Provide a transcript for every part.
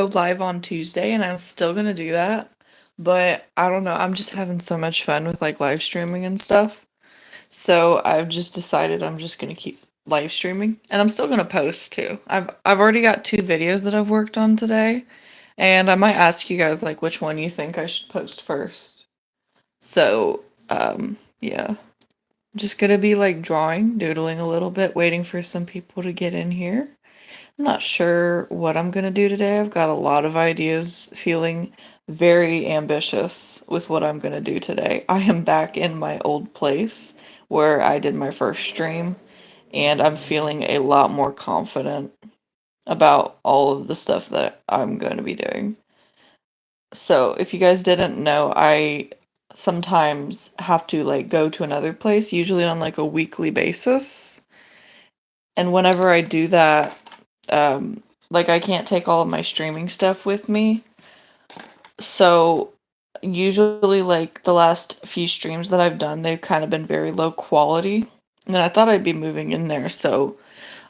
live on Tuesday, and I'm still gonna do that. But I don't know, I'm just having so much fun with like live streaming and stuff. So I've just decided I'm just gonna keep live streaming, and I'm still gonna post too. I've already got two videos that I've worked on today, and I might ask you guys like which one you think I should post first. So, yeah. I'm just gonna be like drawing, doodling a little bit, waiting for some people to get in here. I'm not sure what I'm gonna do today. I've got a lot of ideas, feeling very ambitious with what I'm gonna do today. I am back in my old place where I did my first stream, and I'm feeling a lot more confident about all of the stuff that I'm going to be doing. So, if you guys didn't know, I sometimes have to like go to another place, usually on like a weekly basis. And whenever I do that, like I can't take all of my streaming stuff with me. So usually like the last few streams that I've done, they've kind of been very low quality. And I thought I'd be moving in there, so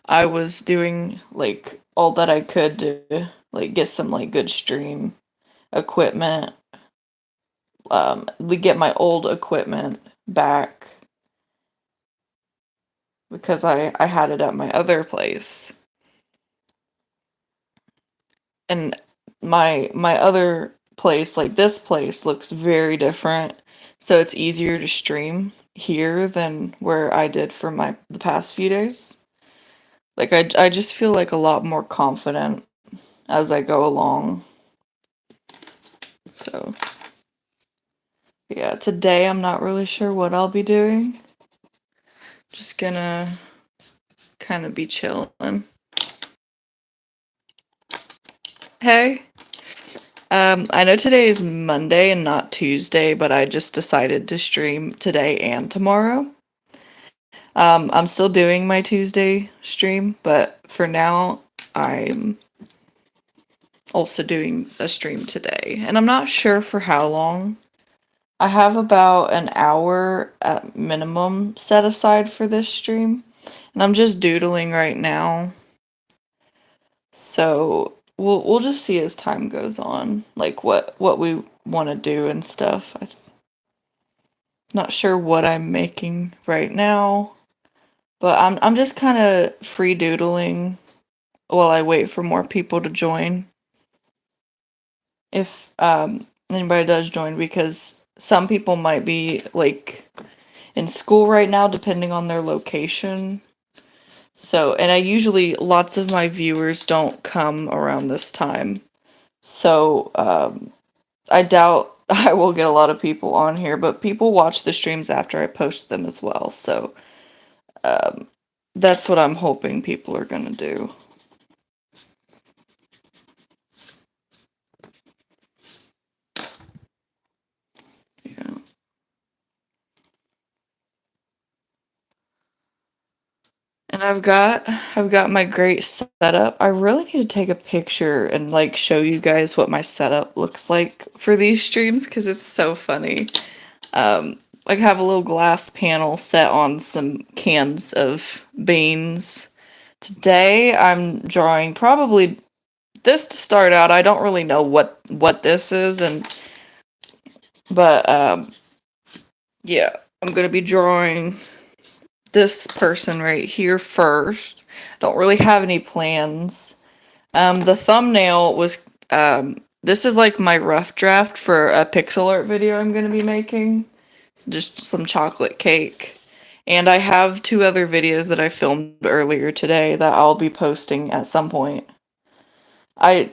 I was doing like all that I could to like get some like good stream equipment, get my old equipment back because I had it at my other place. And my other place, like this place, looks very different, so it's easier to stream here than where I did for the past few days. Like I just feel like a lot more confident as I go along. So yeah, today I'm not really sure what I'll be doing. Just gonna kind of be chilling. Hey. I know today is Monday and not Tuesday, but I just decided to stream today and tomorrow. I'm still doing my Tuesday stream, but for now, I'm also doing a stream today. And I'm not sure for how long. I have about an hour at minimum set aside for this stream, and I'm just doodling right now. So we'll just see as time goes on, like what we want to do and stuff. I'm not sure what I'm making right now, but I'm just kind of free doodling while I wait for more people to join. If anybody does join, because some people might be like in school right now, depending on their location. So, and I usually, lots of my viewers don't come around this time. So, I doubt I will get a lot of people on here, but people watch the streams after I post them as well. So, um, that's what I'm hoping people are gonna do. Yeah. And I've got my great setup. I really need to take a picture and like show you guys what my setup looks like for these streams because it's so funny. Like I have a little glass panel set on some cans of beans. Today I'm drawing probably this to start out. I don't really know what this is, but yeah, I'm gonna be drawing this person right here first. Don't really have any plans. The thumbnail was this is like my rough draft for a pixel art video I'm gonna be making. It's just some chocolate cake. And I have two other videos that I filmed earlier today that I'll be posting at some point.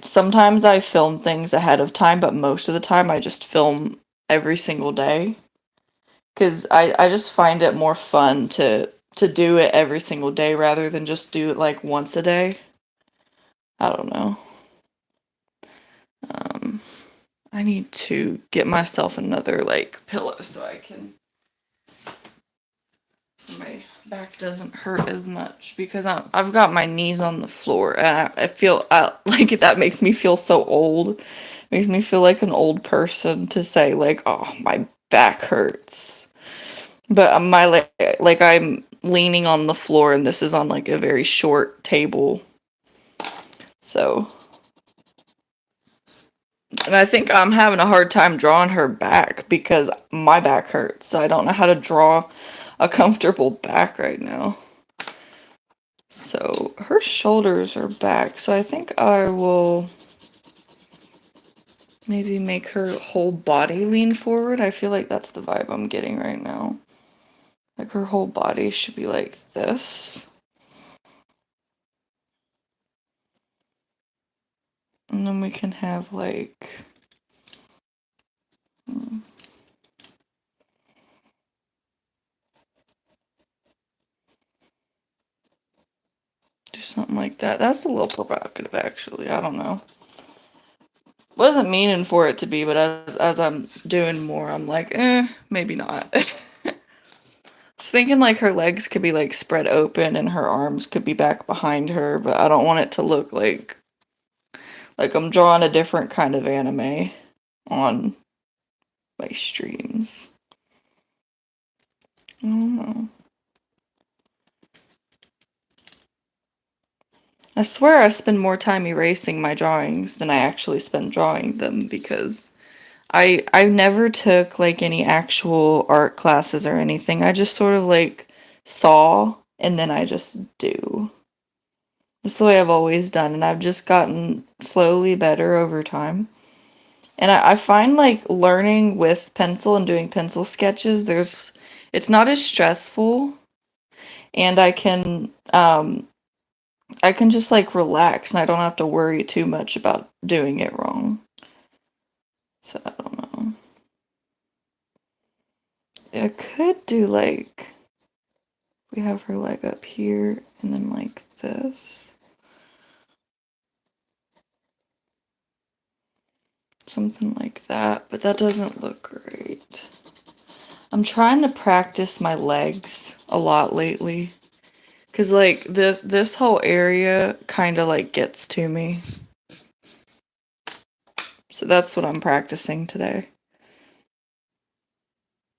Sometimes I film things ahead of time, but most of the time I just film every single day. Cause I just find it more fun to do it every single day rather than just do it like once a day. I don't know. Um, I need to get myself another like pillow so my back doesn't hurt as much because I've got my knees on the floor and I feel like that makes me feel so old. Makes me feel like an old person to say like, oh, my back hurts. But my like I'm leaning on the floor and this is on like a very short table. So And I think I'm having a hard time drawing her back because my back hurts. So I don't know how to draw a comfortable back right now. So her shoulders are back. So I think I will maybe make her whole body lean forward. I feel like that's the vibe I'm getting right now. Like her whole body should be like this. And then we can have like... do something like that. That's a little provocative, actually. I don't know. Wasn't meaning for it to be, but as I'm doing more, I'm like, maybe not. I was thinking like her legs could be like spread open and her arms could be back behind her, but I don't want it to look like I'm drawing a different kind of anime on my streams. I don't know. I swear I spend more time erasing my drawings than I actually spend drawing them because I never took like any actual art classes or anything. I just sort of like saw and then I just do. That's the way I've always done, and I've just gotten slowly better over time. And I find like learning with pencil and doing pencil sketches, it's not as stressful, and I can just like relax and I don't have to worry too much about doing it wrong. So I don't know. I could do like, we have her leg up here and then like this. Something like that, but that doesn't look great. I'm trying to practice my legs a lot lately. Cause like this whole area kind of like gets to me. So that's what I'm practicing today.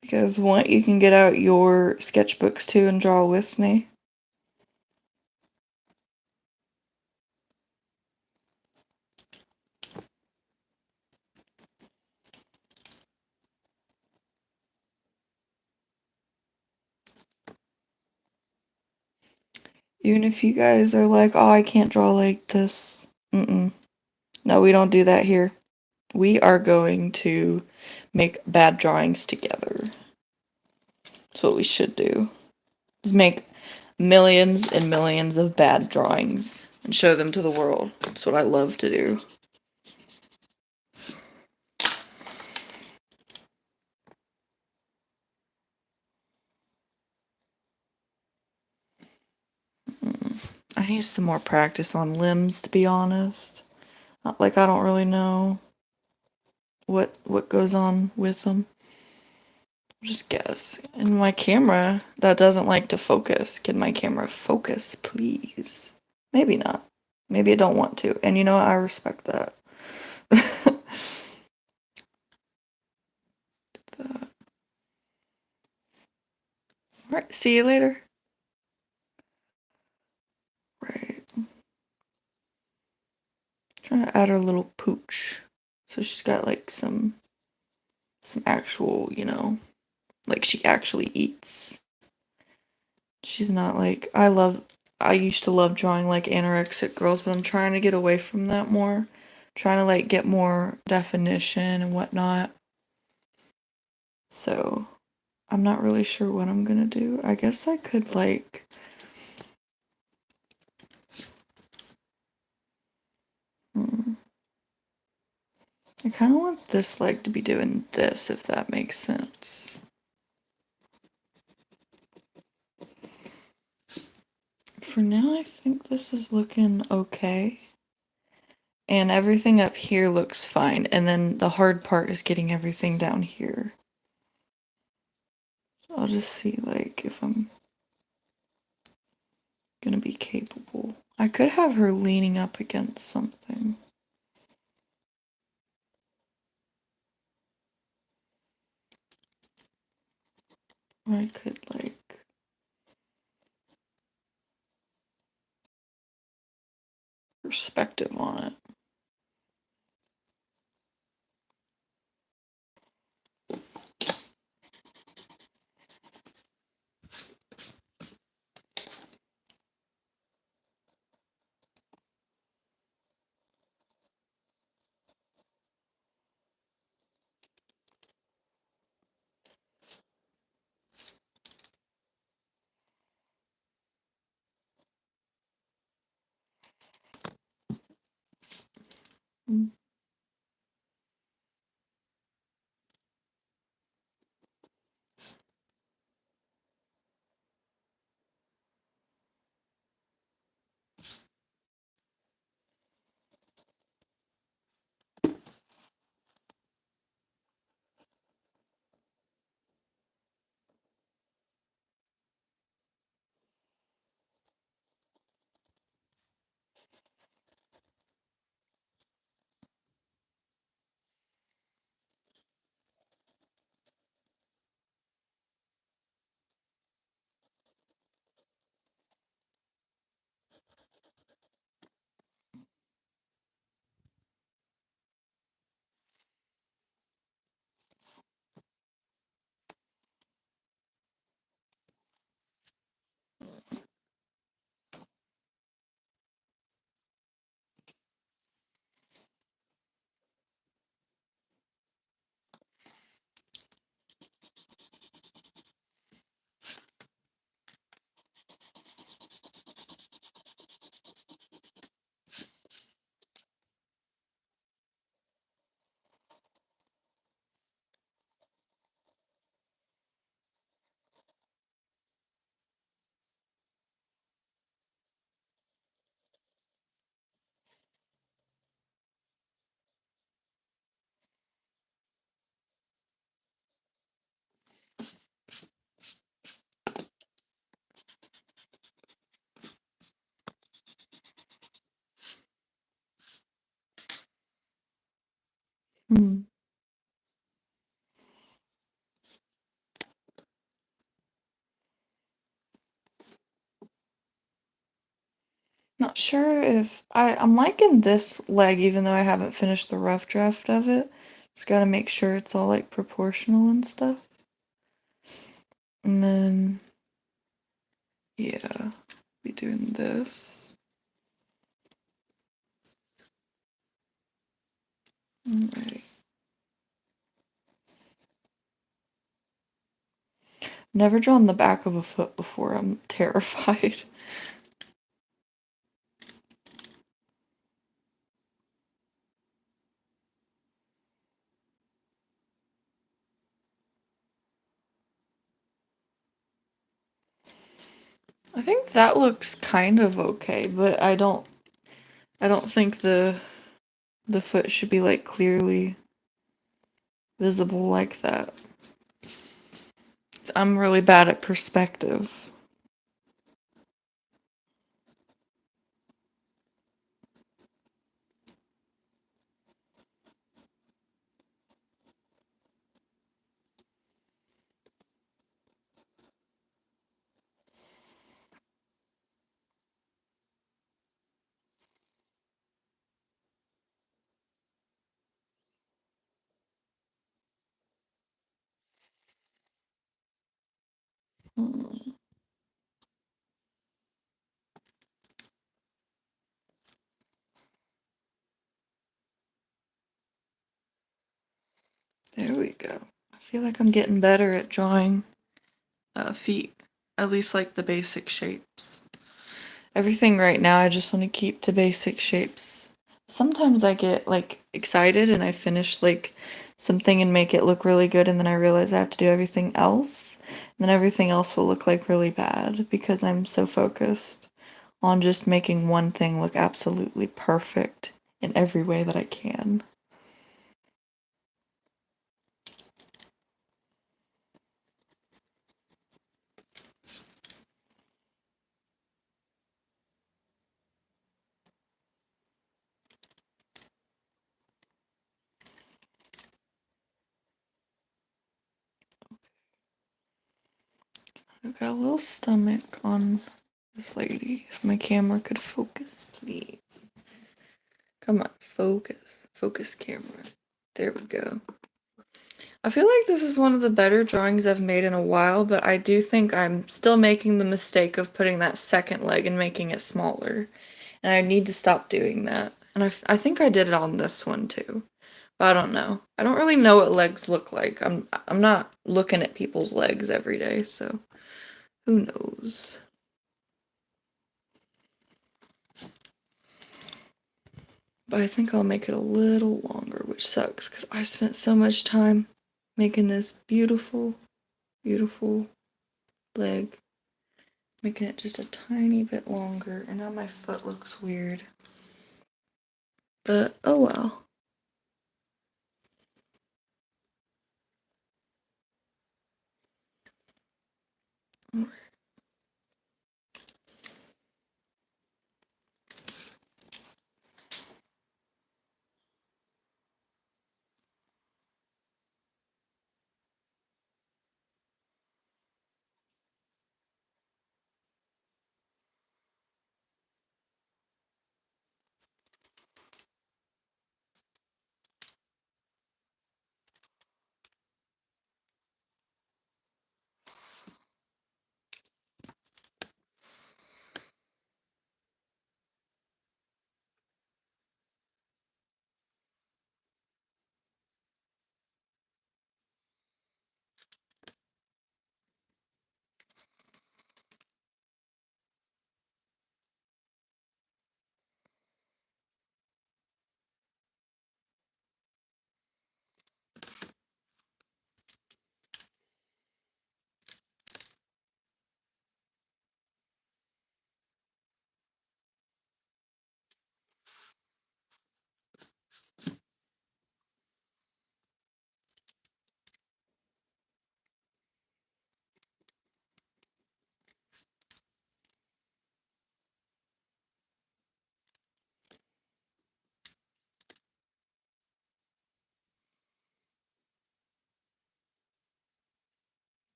Because what, you can get out your sketchbooks too and draw with me. Even if you guys are like, oh, I can't draw like this. No, we don't do that here. We are going to make bad drawings together. That's what we should do. Is make millions and millions of bad drawings and show them to the world. That's what I love to do. I need some more practice on limbs, to be honest. Like, I don't really know what goes on with them. Just guess. And my camera, that doesn't like to focus. Can my camera focus, please? Maybe not. Maybe I don't want to. And you know what? I respect that. Alright, see you later. Right. Trying to add her little pooch. So she's got like some actual, like she actually eats. She's not like, I used to love drawing like anorexic girls, but I'm trying to get away from that more. Trying to like get more definition and whatnot. So I'm not really sure what I'm gonna do. I guess I could like, I kind of want this leg to be doing this, if that makes sense. For now, I think this is looking okay. And everything up here looks fine. And then the hard part is getting everything down here. So I'll just see, like, if I'm gonna be capable. I could have her leaning up against something. Or I could, like, perspective on it. Mm. Hmm. Not sure if I'm liking this leg even though I haven't finished the rough draft of it. Just gotta make sure it's all like proportional and stuff. And then yeah, be doing this. Alright. Never drawn the back of a foot before. I'm terrified. I think that looks kind of okay, but I don't think the foot should be like clearly visible like that. I'm really bad at perspective. Hmm. There we go. I feel like I'm getting better at drawing feet, at least like the basic shapes. Everything right now I just want to keep to basic shapes. Sometimes I get like excited and I finish like something and make it look really good and then I realize I have to do everything else. And then everything else will look like really bad because I'm so focused on just making one thing look absolutely perfect in every way that I can. I've got a little stomach on this lady. If my camera could focus, please. Come on, focus. Focus camera. There we go. I feel like this is one of the better drawings I've made in a while, but I do think I'm still making the mistake of putting that second leg and making it smaller. And I need to stop doing that. And I think I did it on this one too. But I don't know. I don't really know what legs look like. I'm not looking at people's legs every day, so who knows? But I think I'll make it a little longer, which sucks because I spent so much time making this beautiful, beautiful leg. Making it just a tiny bit longer, and now my foot looks weird. But oh well.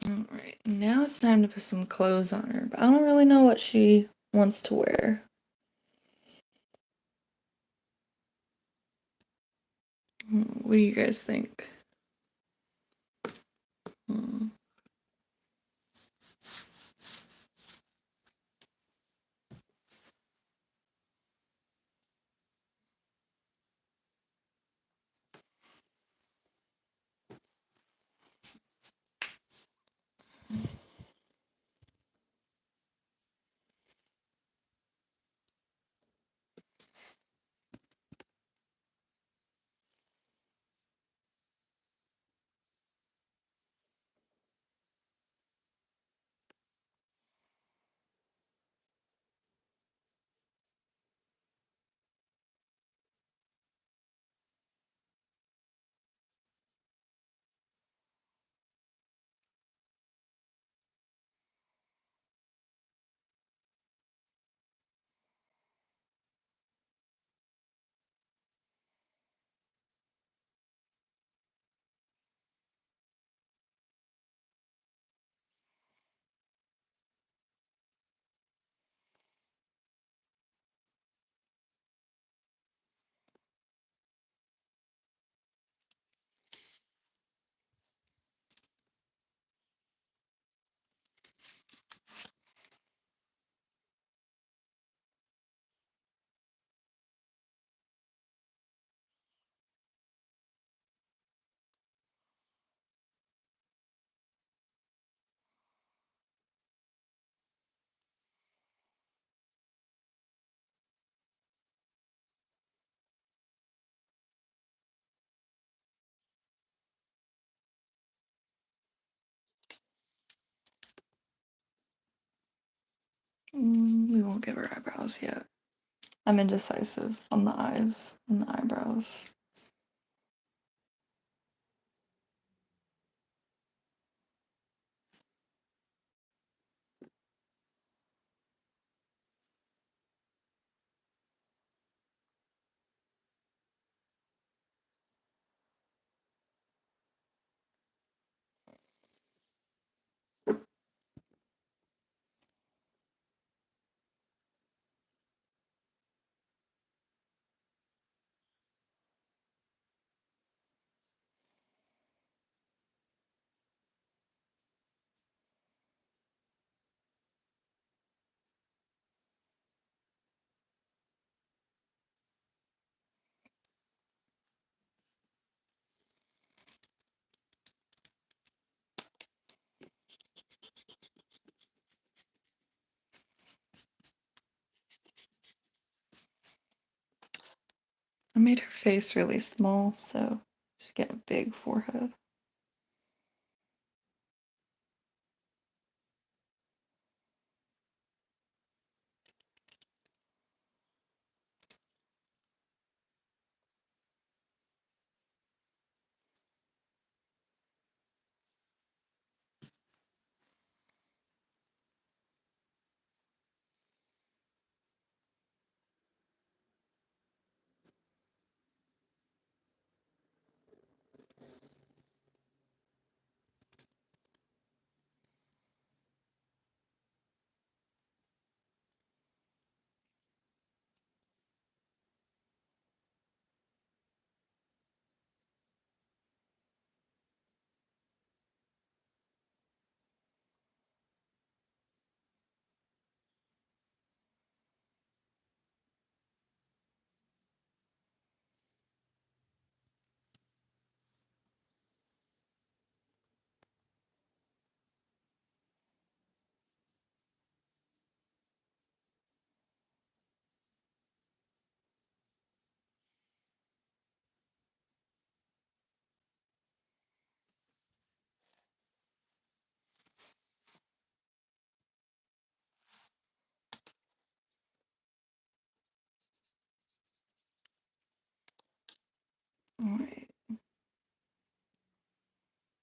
Alright, now it's time to put some clothes on her, but I don't really know what she wants to wear. What do you guys think? Hmm. We won't give her eyebrows yet. I'm indecisive on the eyes and the eyebrows. I made her face really small, so she's getting a big forehead. Alright.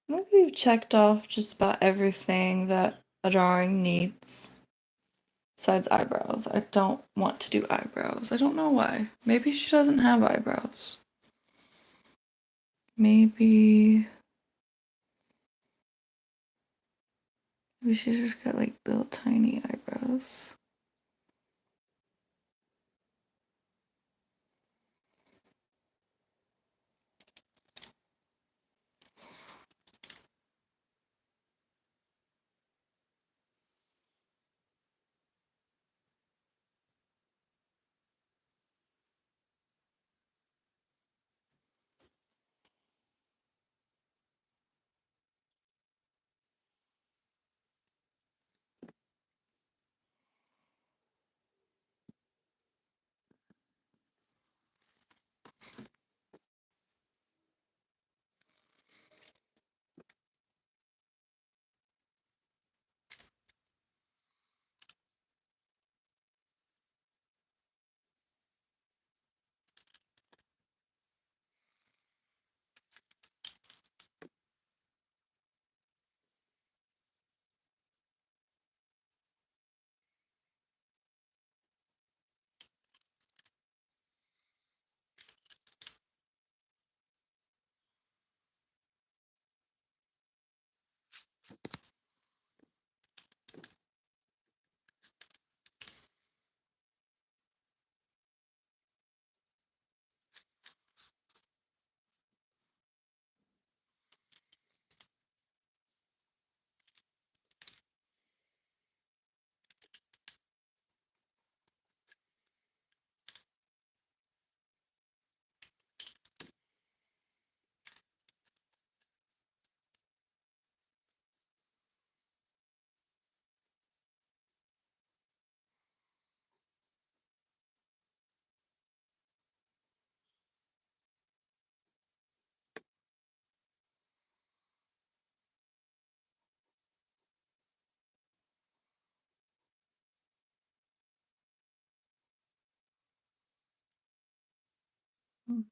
I think we've checked off just about everything that a drawing needs. Besides eyebrows. I don't want to do eyebrows. I don't know why. Maybe she doesn't have eyebrows. Maybe she's just got like little tiny eyebrows. Mm.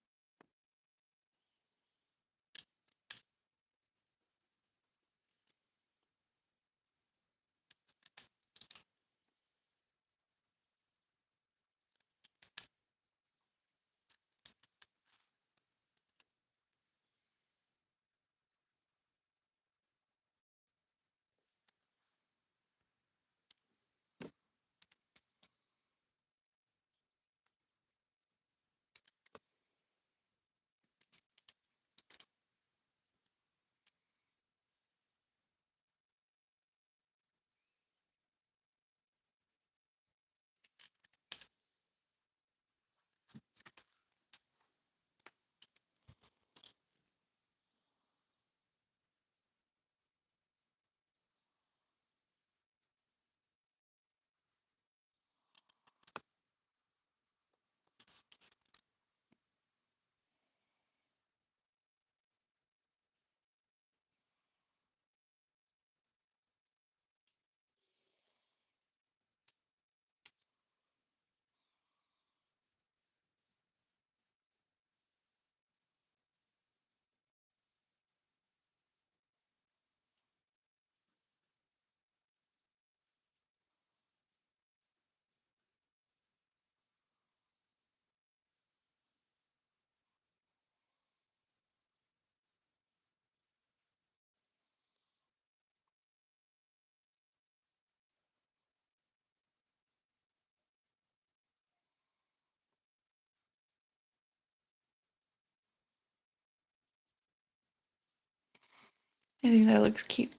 I think that looks cute.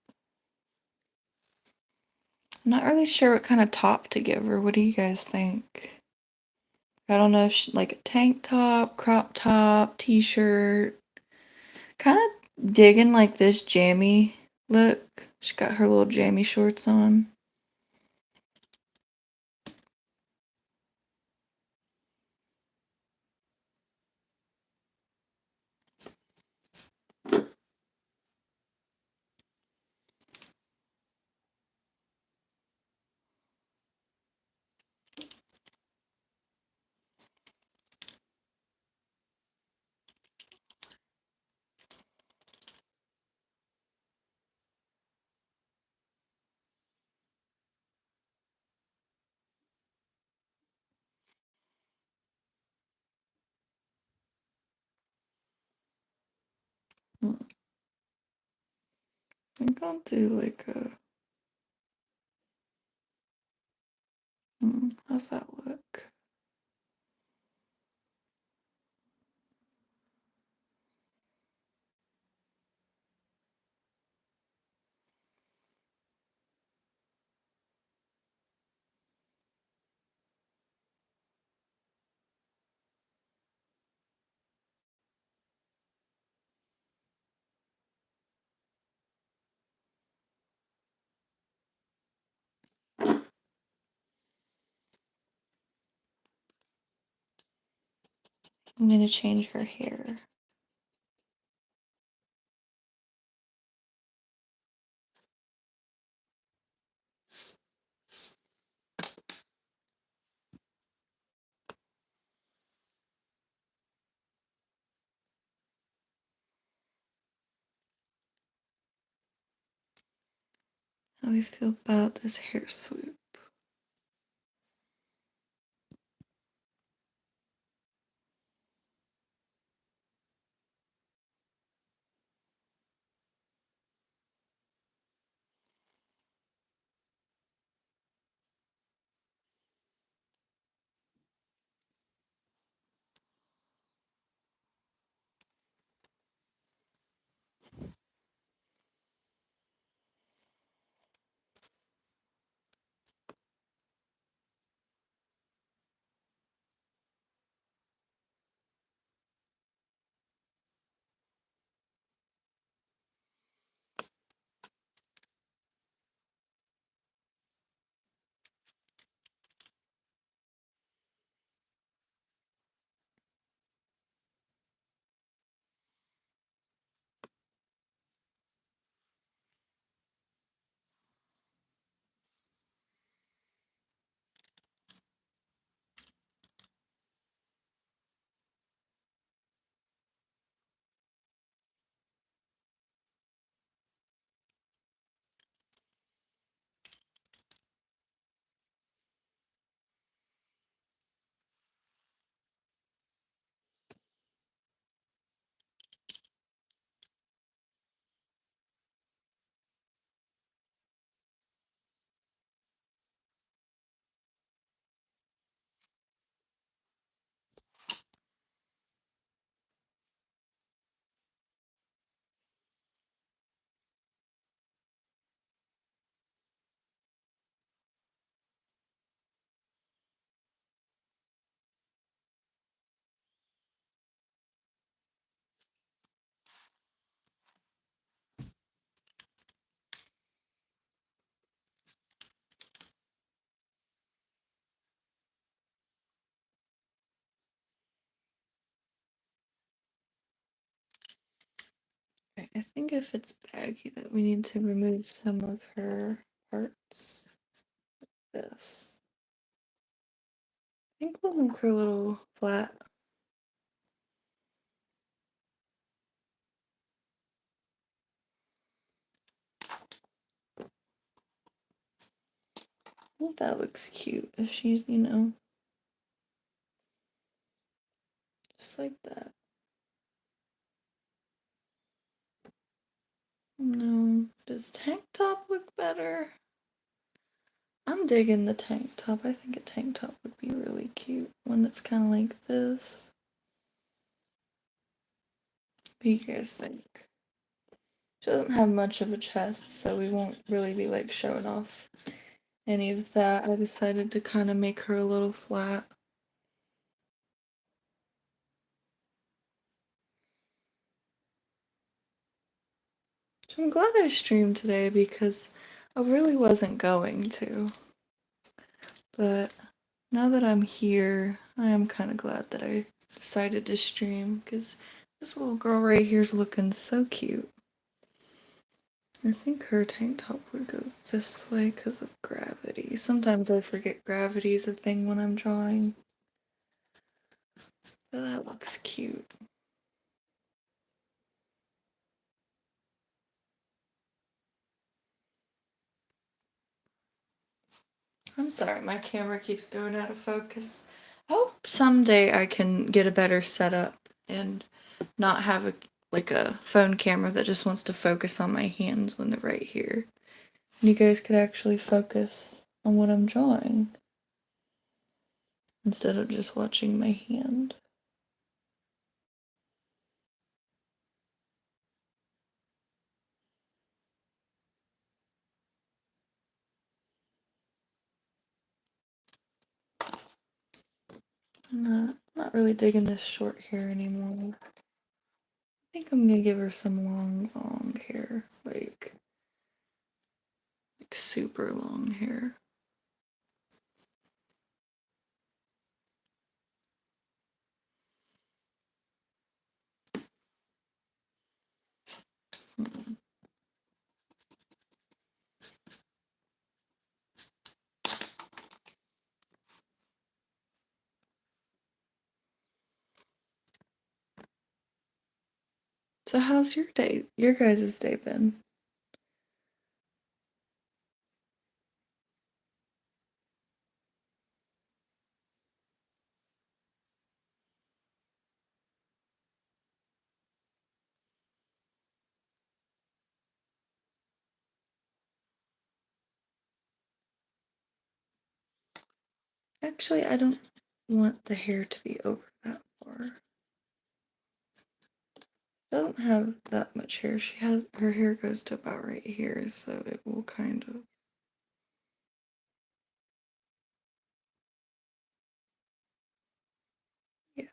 I'm not really sure what kind of top to give her. What do you guys think? I don't know if she, like a tank top, crop top, t-shirt. Kind of digging like this jammy look. She got her little jammy shorts on. Hmm. I think I'll do like a. How's that look? I'm gonna change her hair. How do you feel about this hair swoop? I think if it's baggy that we need to remove some of her parts. This. I think we'll make her a little flat. I think that looks cute if she's, just like that. No, does tank top look better? I'm digging the tank top. I think a tank top would be really cute. One that's kind of like this. What do you guys think? She doesn't have much of a chest, so we won't really be like showing off any of that. I decided to kind of make her a little flat. So I'm glad I streamed today because I really wasn't going to. But now that I'm here, I am kind of glad that I decided to stream because this little girl right here is looking so cute. I think her tank top would go this way because of gravity. Sometimes I forget gravity is a thing when I'm drawing. But that looks cute. I'm sorry, my camera keeps going out of focus. I hope someday I can get a better setup and not have a phone camera that just wants to focus on my hands when they're right here. And you guys could actually focus on what I'm drawing instead of just watching my hand. I'm not really digging this short hair anymore. I think I'm gonna give her some long hair, like super long hair. So how's your guys' day been? Actually, I don't want the hair to be over that far. Doesn't have that much hair. Her hair goes to about right here, so it will kind of. Yeah.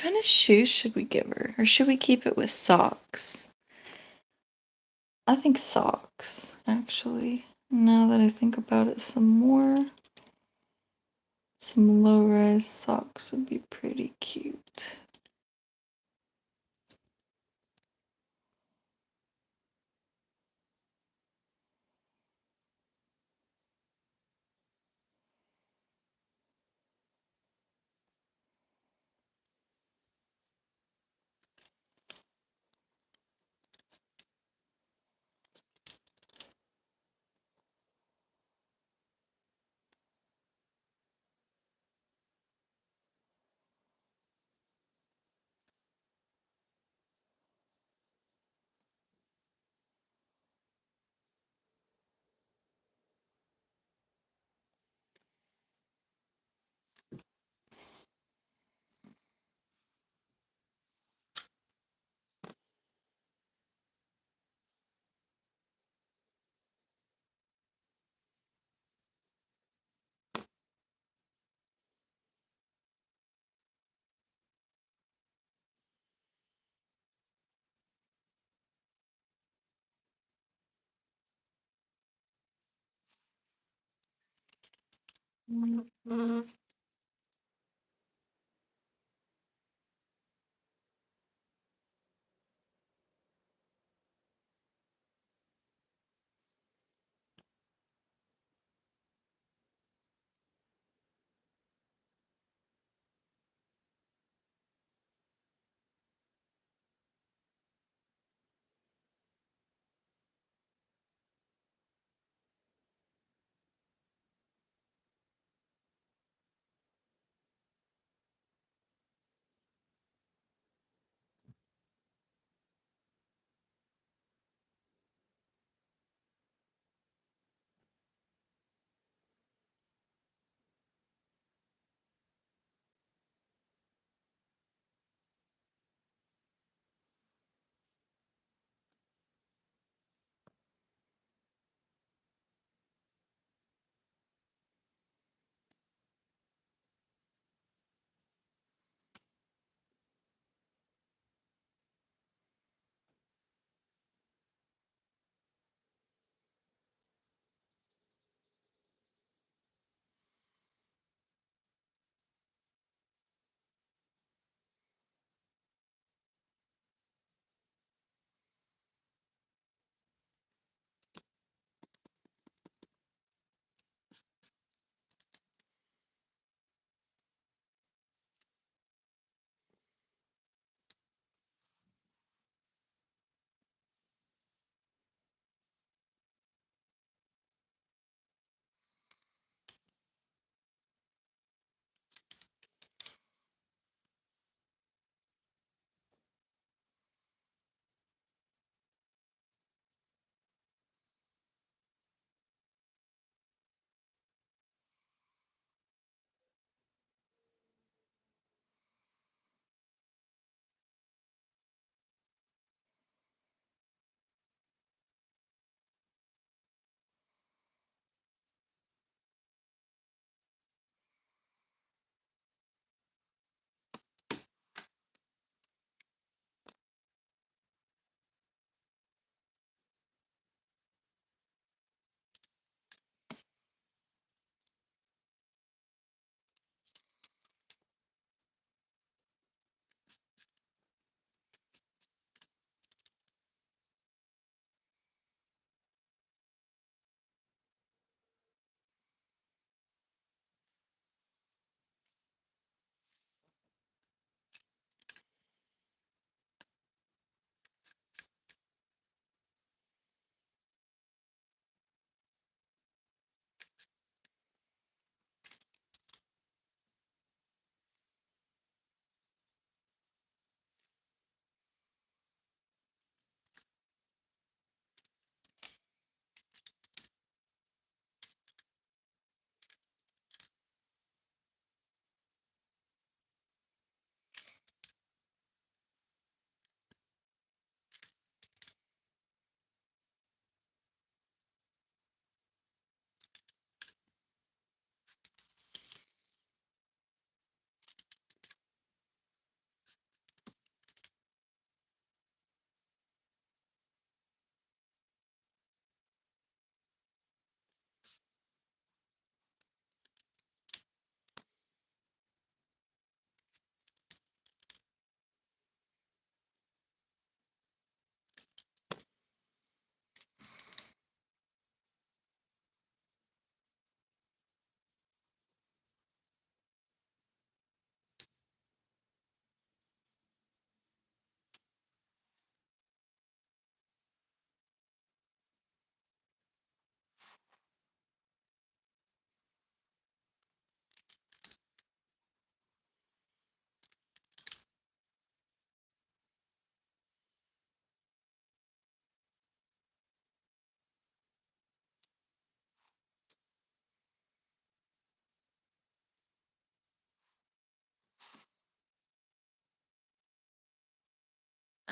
kind of shoes should we give her? Or should we keep it with socks? I think socks, actually. Now that I think about it some more, some low-rise socks would be pretty cute.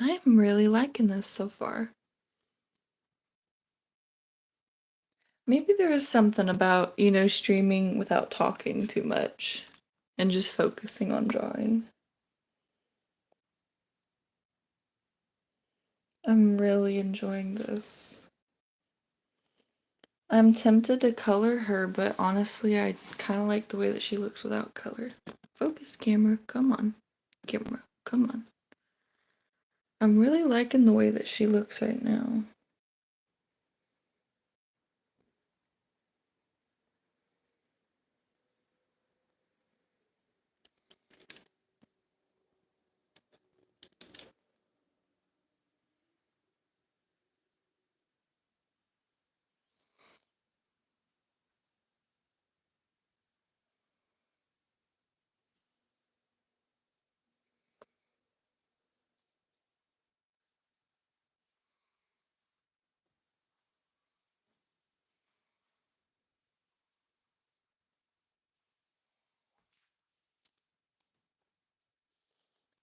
I'm really liking this so far. Maybe there is something about, streaming without talking too much and just focusing on drawing. I'm really enjoying this. I'm tempted to color her, but honestly, I kind of like the way that she looks without color. Focus, camera, come on. Camera, come on. I'm really liking the way that she looks right now.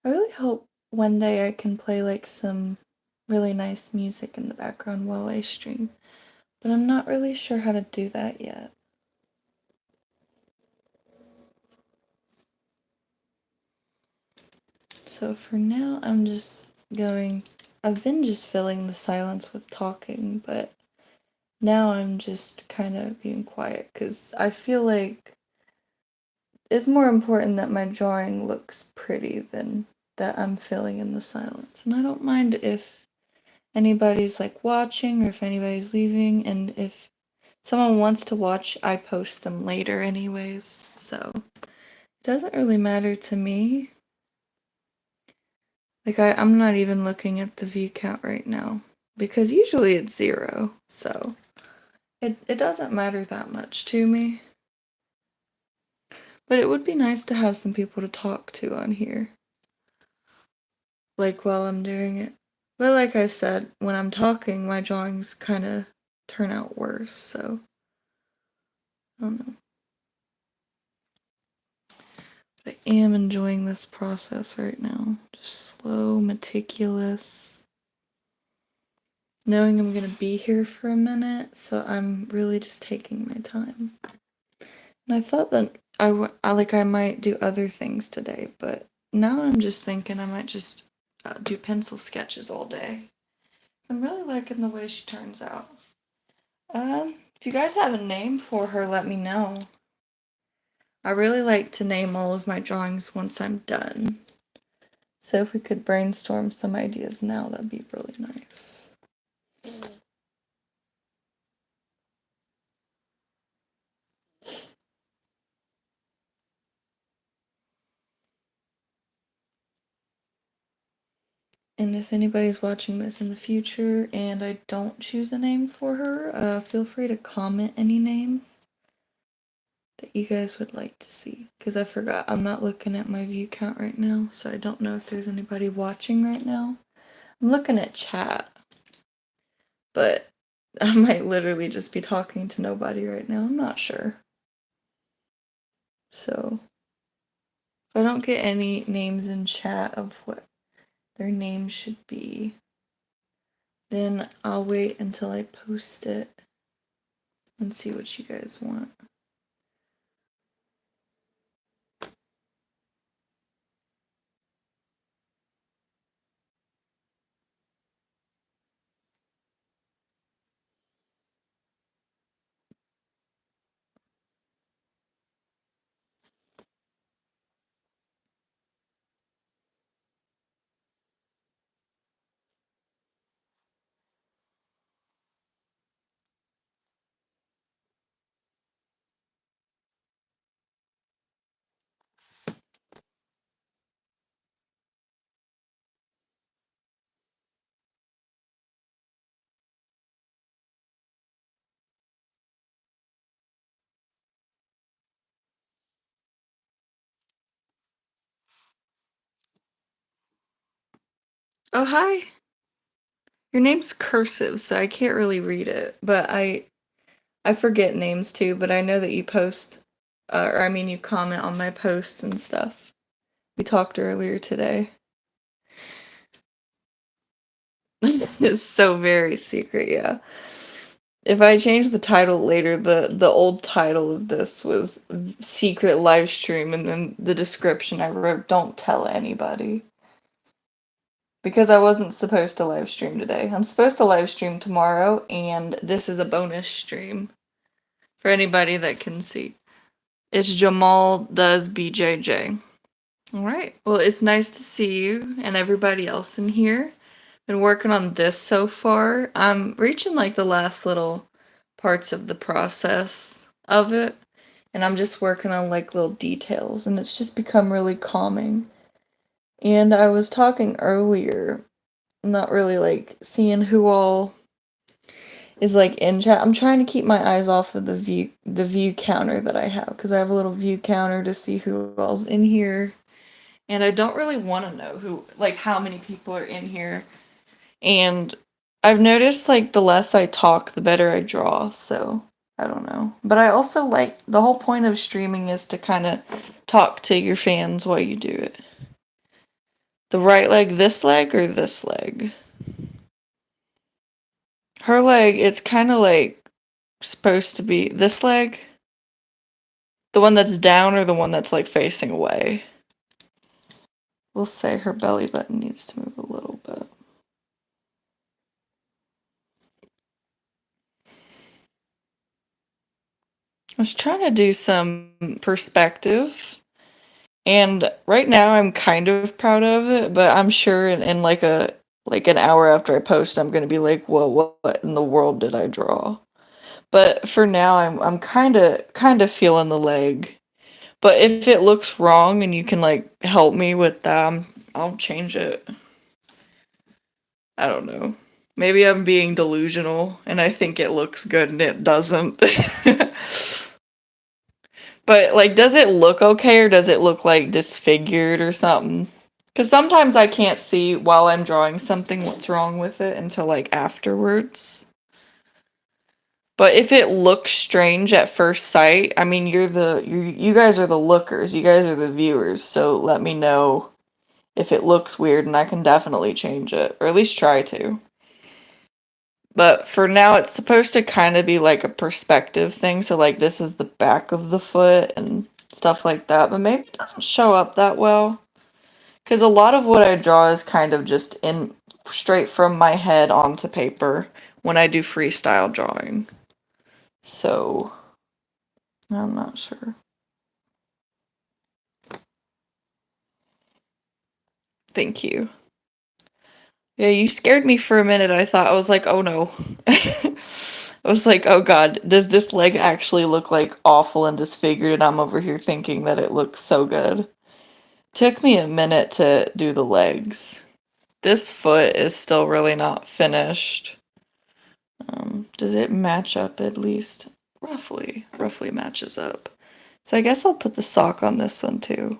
I really hope one day I can play like some really nice music in the background while I stream, but I'm not really sure how to do that yet. So for now, I've been just filling the silence with talking, but now I'm just kind of being quiet because I feel like it's more important that my drawing looks pretty than that I'm filling in the silence. And I don't mind if anybody's like watching or if anybody's leaving, and if someone wants to watch, I post them later anyways, so it doesn't really matter to me. Like I'm not even looking at the view count right now because usually it's 0, so it doesn't matter that much to me. But it would be nice to have some people to talk to on here, like while I'm doing it. But like I said, when I'm talking, my drawings kind of turn out worse, so I don't know. But I am enjoying this process right now. Just slow, meticulous. Knowing I'm gonna be here for a minute, so I'm really just taking my time. And I thought that I might do other things today, but now I'm just thinking I might just do pencil sketches all day. I'm really liking the way she turns out. If you guys have a name for her, let me know. I really like to name all of my drawings once I'm done. So if we could brainstorm some ideas now, that'd be really nice. And if anybody's watching this in the future and I don't choose a name for her, feel free to comment any names that you guys would like to see. Because I forgot, I'm not looking at my view count right now, so I don't know if there's anybody watching right now. I'm looking at chat, but I might literally just be talking to nobody right now. I'm not sure. So, if I don't get any names in chat of what their name should be, then I'll wait until I post it and see what you guys want. Oh, hi! Your name's cursive, so I can't really read it, but I forget names too, but I know that you post, or I mean you comment on my posts and stuff. We talked earlier today. It's so very secret, yeah. If I change the title later, the old title of this was secret live stream, and then the description I wrote, don't tell anybody. Because I wasn't supposed to live stream today. I'm supposed to live stream tomorrow, and this is a bonus stream for anybody that can see. It's Jamal Does BJJ. Alright, well, it's nice to see you and everybody else in here. Been working on this so far. I'm reaching like the last little parts of the process of it, and I'm just working on like little details, and it's just become really calming. And I was talking earlier, not really like seeing who all is like in chat. I'm trying to keep my eyes off of the view counter that I have, because I have a little view counter to see who all's in here. And I don't really want to know who, like, how many people are in here. And I've noticed, like, the less I talk, the better I draw, so I don't know. But I also like, the whole point of streaming is to kind of talk to your fans while you do it. The right leg, this leg, or this leg? Her leg, it's kind of like supposed to be this leg? The one that's down or the one that's like facing away? We'll say her belly button needs to move a little bit. I was trying to do some perspective, and right now I'm kind of proud of it, but I'm sure in like an hour after I post, I'm gonna be like, whoa, what in the world did I draw? But for now, I'm kind of feeling the leg. But if it looks wrong and you can like help me with that, I'll change it. I don't know. Maybe I'm being delusional and I think it looks good and it doesn't. But like, does it look okay or does it look like disfigured or something? Because sometimes I can't see while I'm drawing something what's wrong with it until like afterwards. But if it looks strange at first sight, I mean, you guys are the lookers, you guys are the viewers, so let me know if it looks weird and I can definitely change it, or at least try to. But for now, it's supposed to kind of be like a perspective thing, so like this is the back of the foot and stuff like that, but maybe it doesn't show up that well. Because a lot of what I draw is kind of just in straight from my head onto paper when I do freestyle drawing. So, I'm not sure. Thank you. Yeah, you scared me for a minute. I was like, oh no. I was like, oh god, does this leg actually look like awful and disfigured? And I'm over here thinking that it looks so good. Took me a minute to do the legs. This foot is still really not finished. Does it match up at least? Roughly matches up. So I guess I'll put the sock on this one too.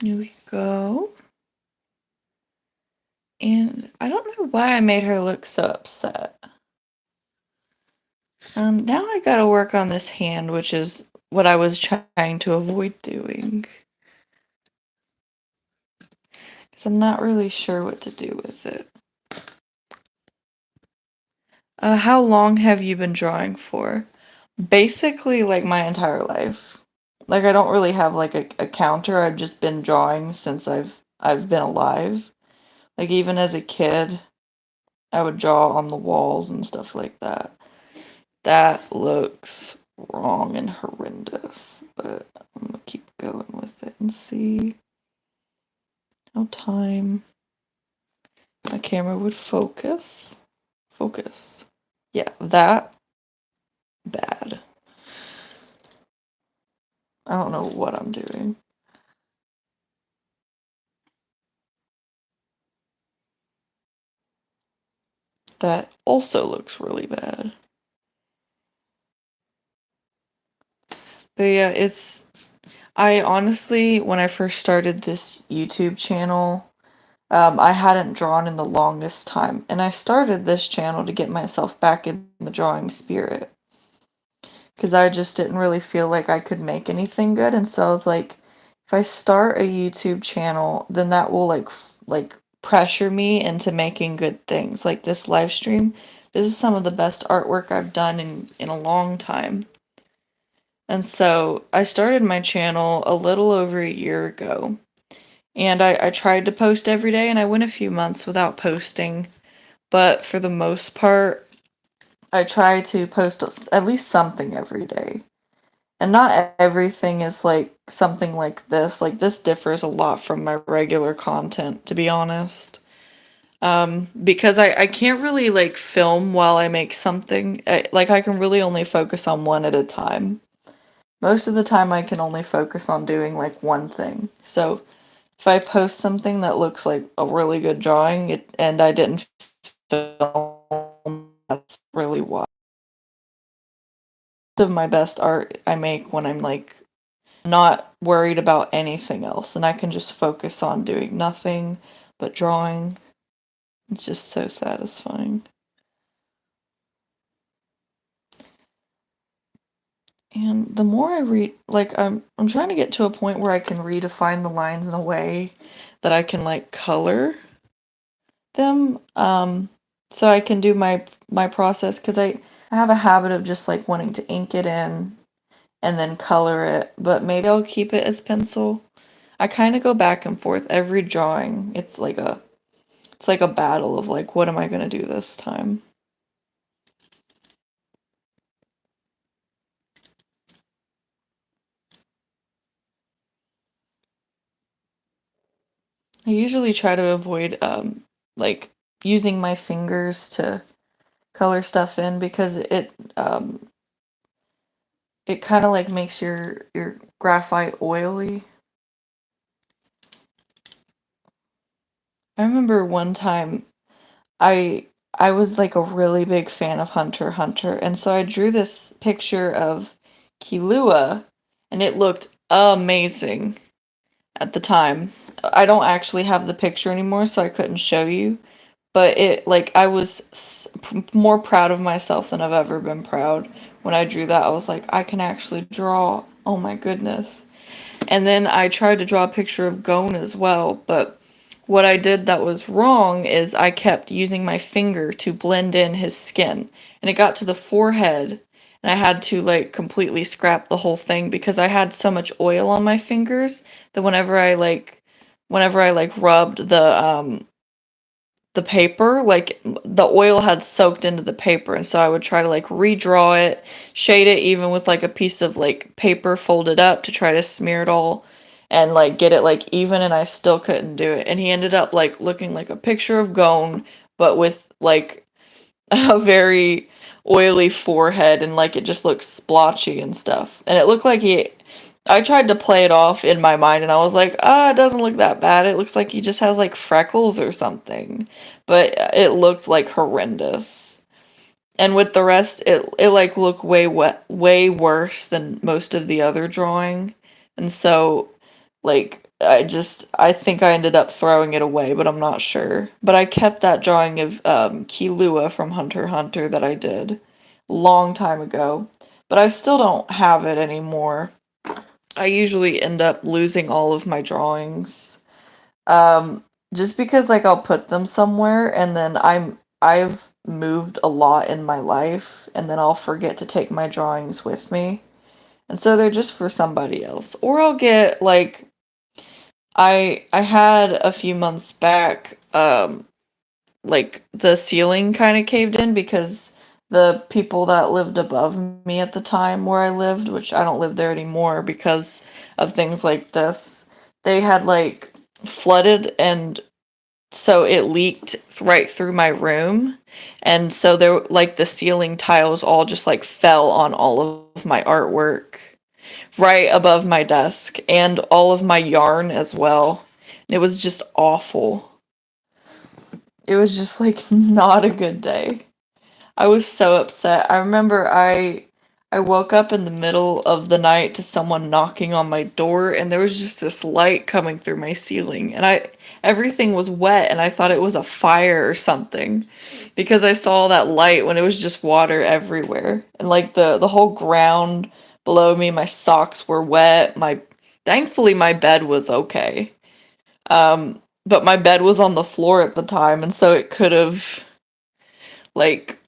Here we go. And I don't know why I made her look so upset. Now I gotta work on this hand, which is what I was trying to avoid doing. Because I'm not really sure what to do with it. How long have you been drawing for? Basically, like my entire life. Like I don't really have like a counter. I've just been drawing since I've been alive. Like even as a kid, I would draw on the walls and stuff like that. That looks wrong and horrendous, but I'm gonna keep going with it and see how time my camera would focus. Focus. Yeah, that bad. I don't know what I'm doing. That also looks really bad. But yeah, I honestly, when I first started this YouTube channel, I hadn't drawn in the longest time, and I started this channel to get myself back in the drawing spirit because I just didn't really feel like I could make anything good, and so I was like, if I start a YouTube channel, then that will like pressure me into making good things. Like this live stream, this is some of the best artwork I've done in a long time. And so I started my channel a little over a year ago. And I tried to post every day, and I went a few months without posting. But for the most part, I try to post at least something every day. And not everything is like something like this. Like, this differs a lot from my regular content, to be honest. Because I can't really like film while I make something. I can really only focus on one at a time. Most of the time, I can only focus on doing like one thing. So if I post something that looks like a really good drawing and I didn't film, that's really why. Most of my best art I make when I'm like not worried about anything else and I can just focus on doing nothing but drawing. It's just so satisfying. And the more I read, like I'm trying to get to a point where I can redefine the lines in a way that I can like color them, so I can do my process because I have a habit of just like wanting to ink it in and then color it, but maybe I'll keep it as pencil. I kind of go back and forth every drawing. It's like a battle of like, what am I gonna do this time? I usually try to avoid like using my fingers to color stuff in because it kind of like makes your graphite oily. I remember one time I I was like a really big fan of Hunter x Hunter, and so I drew this picture of Killua, and it looked amazing at the time. I don't actually have the picture anymore, so I couldn't show you, but it like I was more proud of myself than I've ever been proud when I drew that. I was like, I can actually draw. Oh my goodness. And then I tried to draw a picture of Gon as well, but what I did that was wrong is I kept using my finger to blend in his skin. And it got to the forehead, and I had to like completely scrap the whole thing because I had so much oil on my fingers that whenever I rubbed the paper, like the oil had soaked into the paper, and so I would try to like redraw it, shade it even with like a piece of like paper folded up to try to smear it all and like get it like even, and I still couldn't do it. And he ended up like looking like a picture of Gon, but with like a very oily forehead and like it just looks splotchy and stuff. And it looked like I tried to play it off in my mind and I was like, it doesn't look that bad. It looks like he just has like freckles or something. But it looked like horrendous. And with the rest, it like looked way worse than most of the other drawing. And so like I think I ended up throwing it away, but I'm not sure. But I kept that drawing of Killua from Hunter x Hunter that I did long time ago. But I still don't have it anymore. I usually end up losing all of my drawings. Um, just because like I'll put them somewhere and then I've moved a lot in my life and then I'll forget to take my drawings with me. And so they're just for somebody else. Or I'll get like I had a few months back like the ceiling kind of caved in because the people that lived above me at the time where I lived, which I don't live there anymore because of things like this, they had like flooded and so it leaked right through my room. And so there like the ceiling tiles all just like fell on all of my artwork right above my desk and all of my yarn as well. It was just awful. It was just like not a good day. I was so upset. I remember I woke up in the middle of the night to someone knocking on my door, and there was just this light coming through my ceiling, and everything was wet, and I thought it was a fire or something because I saw that light when it was just water everywhere. And like the whole ground below me, my socks were wet. My Thankfully my bed was okay. But my bed was on the floor at the time, and so it could have, like,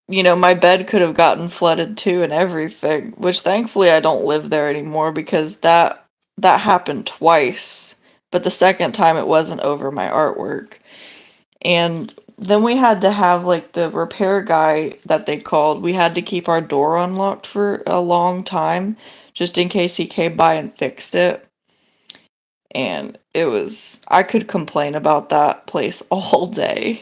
my bed could have gotten flooded too and everything, which thankfully I don't live there anymore because that happened twice. But the second time it wasn't over my artwork. And then we had to have like the repair guy that they called. We had to keep our door unlocked for a long time just in case he came by and fixed it. And I could complain about that place all day.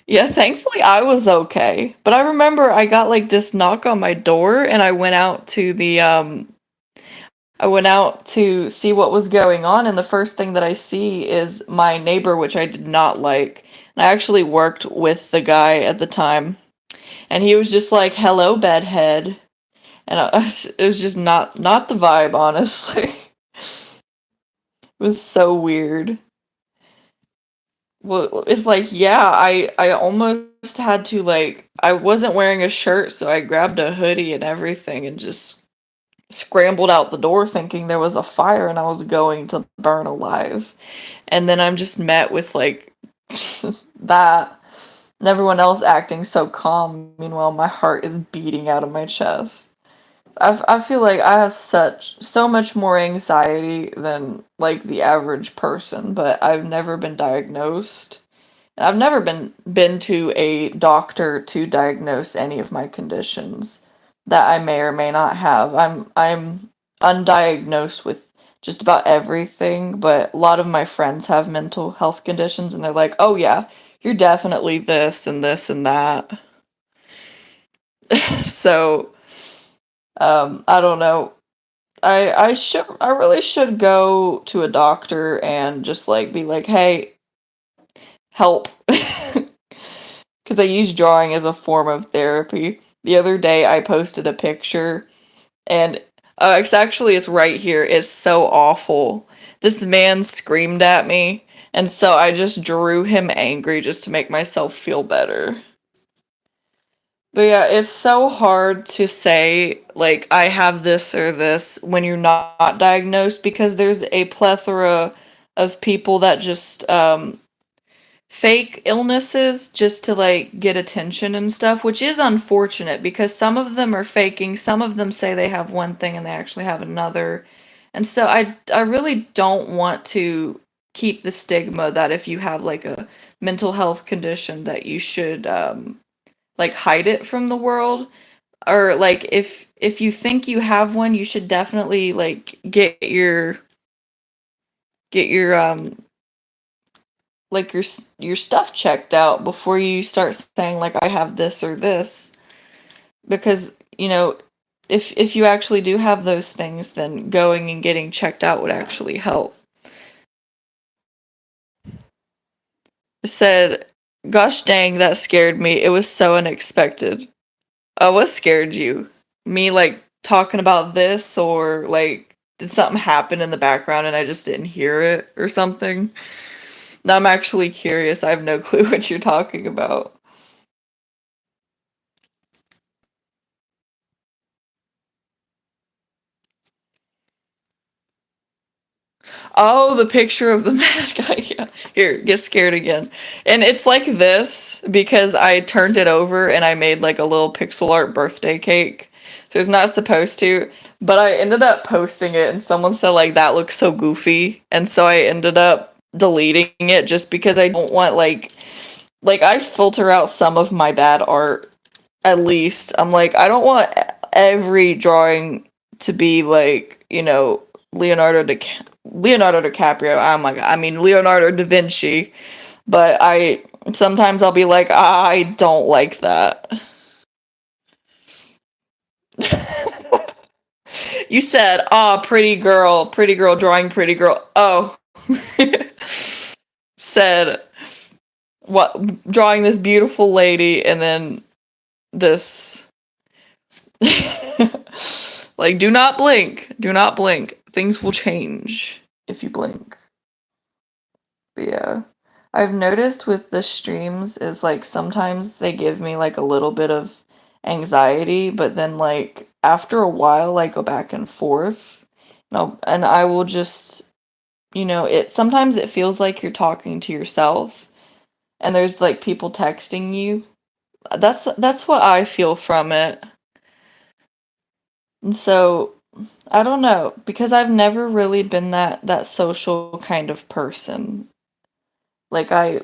Yeah, thankfully I was okay. But I remember I got like this knock on my door and I went out to see what was going on, and the first thing that I see is my neighbor, which I did not like. And I actually worked with the guy at the time, and he was just like, "Hello, bedhead," and it was just not the vibe, honestly. It was so weird. Well, it's like, yeah, I almost had to, like, I wasn't wearing a shirt, so I grabbed a hoodie and everything and just scrambled out the door thinking there was a fire and I was going to burn alive. And then I'm just met with like that, and everyone else acting so calm. Meanwhile, my heart is beating out of my chest. I feel like I have so much more anxiety than like the average person, but I've never been diagnosed. I've never been to a doctor to diagnose any of my conditions that I may or may not have. I'm undiagnosed with just about everything, but a lot of my friends have mental health conditions and they're like, "Oh yeah, you're definitely this and this and that." So, I don't know. I really should go to a doctor and just like be like, "Hey, help." Because I use drawing as a form of therapy. The other day I posted a picture, and it's right here. It's so awful. This man screamed at me, and so I just drew him angry just to make myself feel better. But yeah, it's so hard to say, like, I have this or this when you're not diagnosed because there's a plethora of people that just fake illnesses just to like get attention and stuff, which is unfortunate because some of them are faking, some of them say they have one thing and they actually have another. And so I really don't want to keep the stigma that if you have like a mental health condition that you should like hide it from the world, or like if you think you have one, you should definitely like get your like your stuff checked out before you start saying like I have this or this, because if you actually do have those things, then going and getting checked out would actually help. It said, "Gosh dang, that scared me. It was so unexpected." What scared you? Me like talking about this, or like did something happen in the background and I just didn't hear it or something? Now I'm actually curious. I have no clue what you're talking about. Oh, the picture of the mad guy. Yeah. Here, get scared again. And it's like this because I turned it over and I made like a little pixel art birthday cake. So it's not supposed to, but I ended up posting it and someone said like that looks so goofy. And so I ended up deleting it just because I don't want like I filter out some of my bad art at least. I'm like, I don't want every drawing to be like, Leonardo Leonardo DiCaprio. Oh my god, I mean Leonardo da Vinci. But I sometimes I'll be like, I don't like that. You said, "Ah, pretty girl drawing pretty girl." Oh, said what drawing this beautiful lady, and then this Like, do not blink. Do not blink. Things will change if you blink. But yeah. I've noticed with the streams is like sometimes they give me like a little bit of anxiety, but then like after a while I go back and forth. No, and I will just, it sometimes it feels like you're talking to yourself and there's like people texting you. That's what I feel from it. And so I don't know, because I've never really been that social kind of person. Like I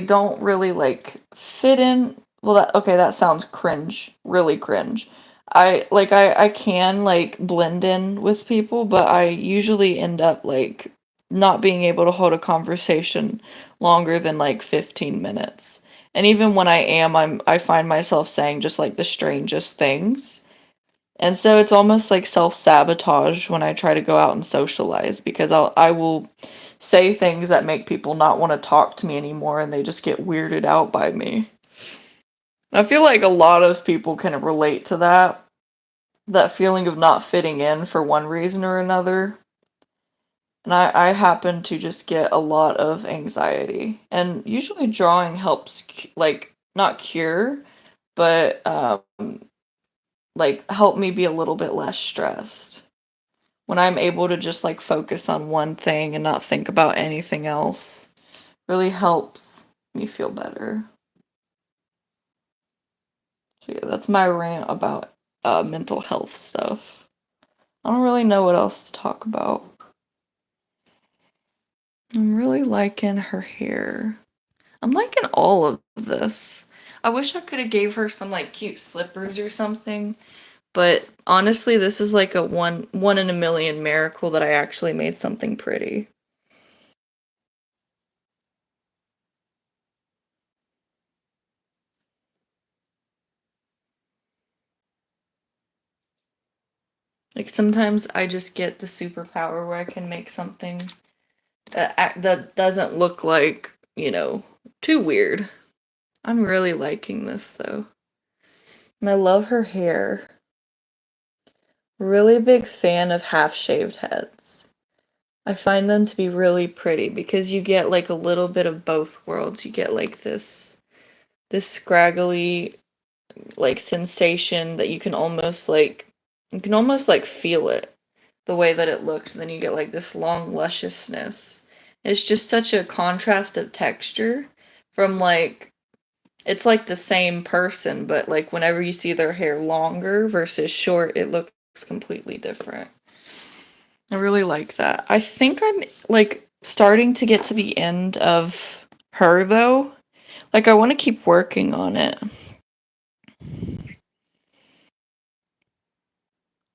don't really like fit in. Well, that sounds cringe, really cringe. I can like blend in with people, but I usually end up like not being able to hold a conversation longer than like 15 minutes. And even when I find myself saying just like the strangest things. And so it's almost like self-sabotage when I try to go out and socialize because I will say things that make people not want to talk to me anymore and they just get weirded out by me. I feel like a lot of people can relate to that feeling of not fitting in for one reason or another. And I happen to just get a lot of anxiety. And usually drawing helps, like, not cure, but like help me be a little bit less stressed. When I'm able to just like focus on one thing and not think about anything else, really helps me feel better. So yeah, that's my rant about mental health stuff. I don't really know what else to talk about. I'm really liking her hair. I'm liking all of this. I wish I could have gave her some like cute slippers or something, but honestly, this is like a one in a million miracle that I actually made something pretty. Like sometimes I just get the superpower where I can make something that doesn't look like, too weird. I'm really liking this though. And I love her hair. Really big fan of half shaved heads. I find them to be really pretty because you get like a little bit of both worlds. You get like this scraggly like sensation that you can almost like feel it the way that it looks, and then you get like this long lusciousness. It's just such a contrast of texture from like it's like the same person, but like whenever you see their hair longer versus short, it looks completely different. I really like that. I think I'm like starting to get to the end of her though. Like I want to keep working on it.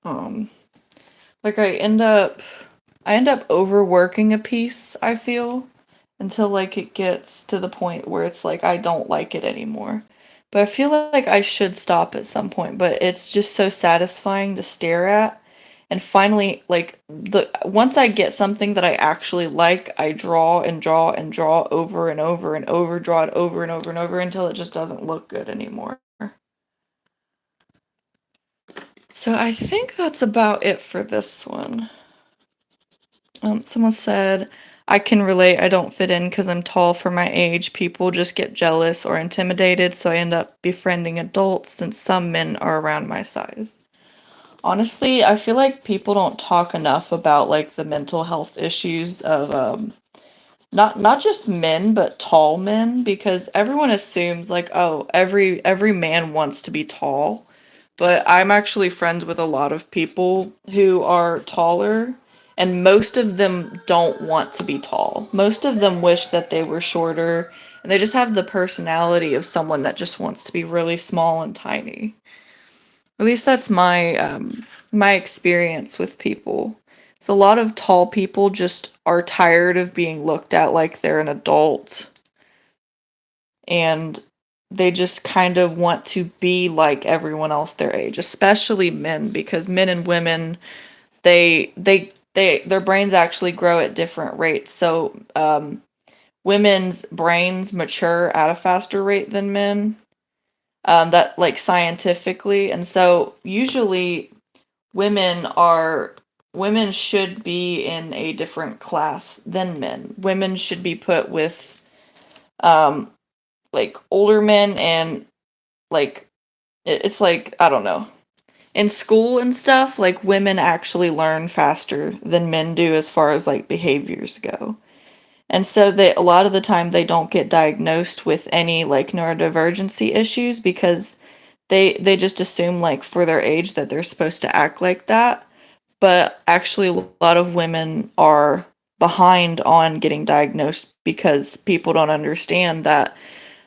Um like I end up overworking a piece, I feel, until like it gets to the point where it's like I don't like it anymore. But I feel like I should stop at some point, but it's just so satisfying to stare at. And finally, like the once I get something that I actually like, I draw and draw and draw over and over and over, draw it over and over and over until it just doesn't look good anymore. So I think that's about it for this one. Someone said, I can relate. I don't fit in because I'm tall for my age. People just get jealous or intimidated, so I end up befriending adults since some men are around my size. Honestly, I feel like people don't talk enough about like the mental health issues of not just men but tall men, because everyone assumes like, oh, every man wants to be tall. But I'm actually friends with a lot of people who are taller, and most of them don't want to be tall. Most of them wish that they were shorter, and they just have the personality of someone that just wants to be really small and tiny. At least that's my experience with people. So a lot of tall people just are tired of being looked at like they're an adult, and they just kind of want to be like everyone else their age, especially men, because men and women, their brains actually grow at different rates. So women's brains mature at a faster rate than men. that like scientifically, and so usually women are women should be in a different class than men. Women should be put with um like older men, and like it's like, I don't know. In school and stuff, like women actually learn faster than men do as far as like behaviors go. And so they a lot of the time they don't get diagnosed with any like neurodivergency issues because they just assume like for their age that they're supposed to act like that. But actually a lot of women are behind on getting diagnosed because people don't understand that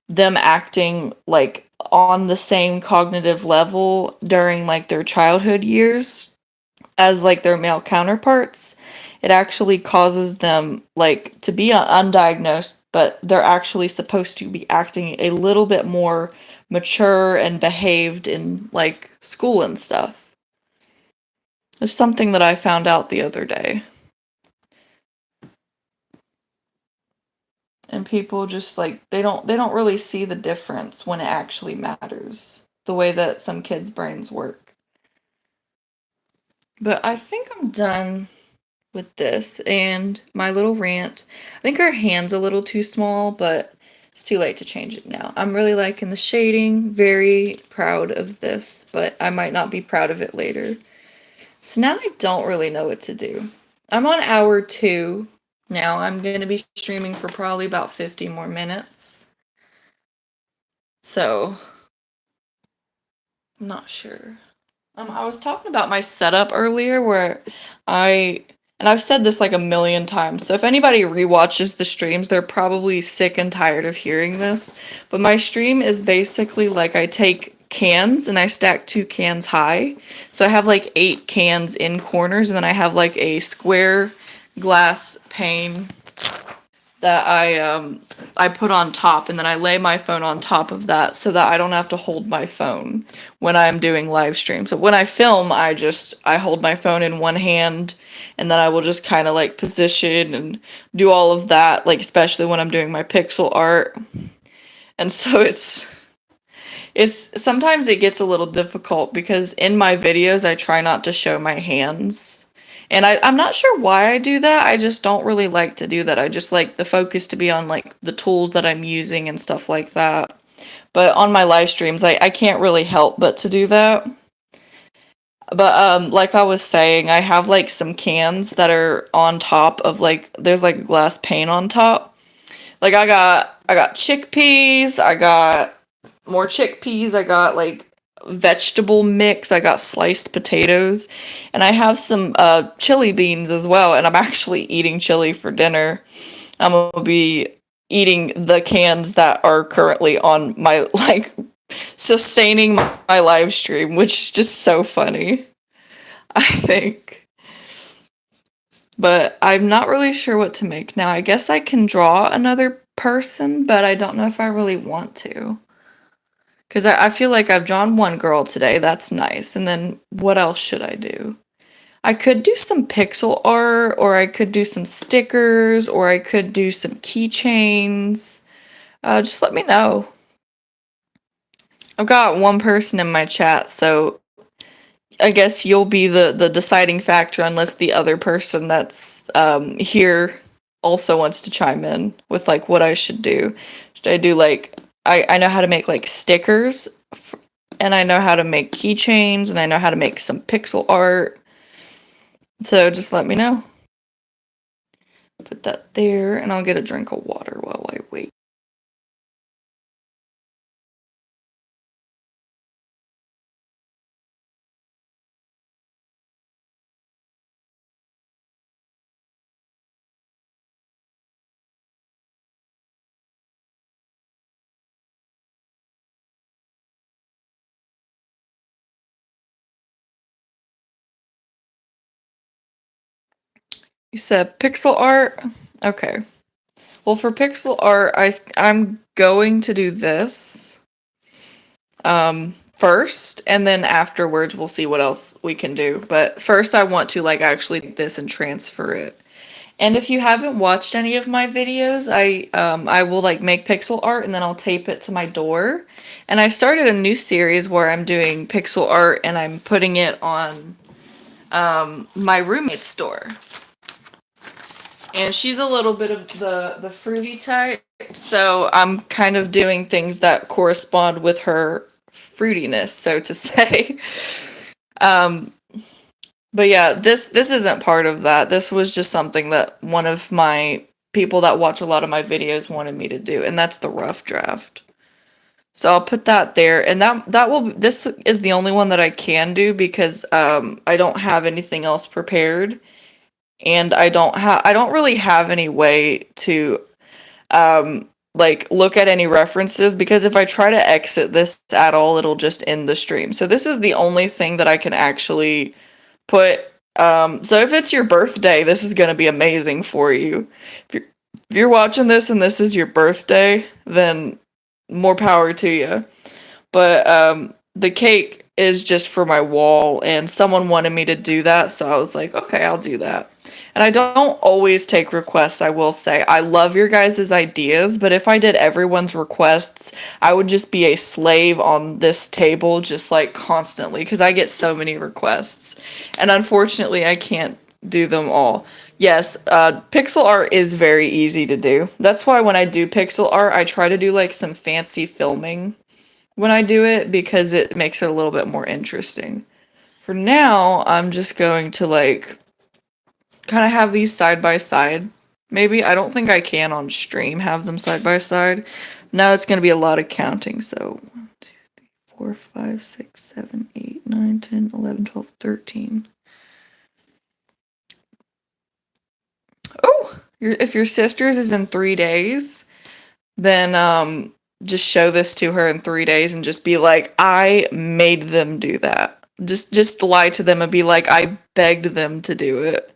them acting like on the same cognitive level during like their childhood years as like their male counterparts, it actually causes them like to be undiagnosed, but they're actually supposed to be acting a little bit more mature and behaved in like school and stuff. It's something that I found out the other day. And people just like they don't really see the difference when it actually matters, the way that some kids' brains work. But I think I'm done with this and my little rant. I think our hand's a little too small, but it's too late to change it now. I'm really liking the shading, very proud of this, but I might not be proud of it later. So now I don't really know what to do. I'm on hour 2 now. I'm going to be streaming for probably about 50 more minutes. So, I'm not sure. I was talking about my setup earlier where and I've said this like a million times, so if anybody rewatches the streams, they're probably sick and tired of hearing this. But my stream is basically like I take cans and I stack 2 cans high. So I have like 8 cans in corners, and then I have like a square glass pane that I put on top, and then I lay my phone on top of that so that I don't have to hold my phone when I'm doing live streams. So when I film, I hold my phone in one hand, and then I will just kind of like position and do all of that, like especially when I'm doing my pixel art. And so it's sometimes it gets a little difficult because in my videos I try not to show my hands. And I'm not sure why I do that. I just don't really like to do that. I just like the focus to be on like the tools that I'm using and stuff like that. But on my live streams, I can't really help but to do that. But like I was saying, I have like some cans that are on top of like there's like a glass pane on top. Like I got chickpeas, I got more chickpeas, I got like vegetable mix, I got sliced potatoes, and I have some chili beans as well, and I'm actually eating chili for dinner. I'm gonna be eating the cans that are currently on my like sustaining my live stream, which is just so funny, I think. But I'm not really sure what to make now. I guess I can draw another person, but I don't know if I really want to. Because I feel like I've drawn one girl today. That's nice. And then what else should I do? I could do some pixel art, or I could do some stickers, or I could do some keychains. Just let me know. I've got one person in my chat, so I guess you'll be the deciding factor unless the other person that's here also wants to chime in with like what I should do. Should I do like I know how to make like stickers, and I know how to make keychains, and I know how to make some pixel art. So just let me know. Put that there, and I'll get a drink of water while I wait. You said pixel art? Okay. Well, for pixel art, I'm going to do this first, and then afterwards we'll see what else we can do. But first I want to like actually do this and transfer it. And if you haven't watched any of my videos, I will like make pixel art and then I'll tape it to my door. And I started a new series where I'm doing pixel art and I'm putting it on my roommate's store. And she's a little bit of the fruity type, so I'm kind of doing things that correspond with her fruitiness, so to say. um, but yeah, this isn't part of that. This was just something that one of my people that watch a lot of my videos wanted me to do, and that's the rough draft. So I'll put that there, and this is the only one that I can do because I don't have anything else prepared, and I don't really have any way to like look at any references, because if I try to exit this at all, it'll just end the stream. So this is the only thing that I can actually put. So if it's your birthday, this is going to be amazing for you. If you're watching this and this is your birthday, then more power to you. But the cake is just for my wall, and someone wanted me to do that, so I was like, okay, I'll do that. And I don't always take requests, I will say. I love your guys' ideas, but if I did everyone's requests, I would just be a slave on this table, just like constantly, because I get so many requests. And unfortunately, I can't do them all. Yes, pixel art is very easy to do. That's why when I do pixel art, I try to do like some fancy filming when I do it, because it makes it a little bit more interesting. For now, I'm just going to like kind of have these side by side. Maybe I don't think I can on stream have them side by side. Now it's going to be a lot of counting. So 1, 2, 3, 4, 5, 6, 7, 8, 9, 10, 11, 12, 13. Oh, if your sister's is in 3 days, then just show this to her in 3 days and just be like, I made them do that. Just lie to them and be like, I begged them to do it.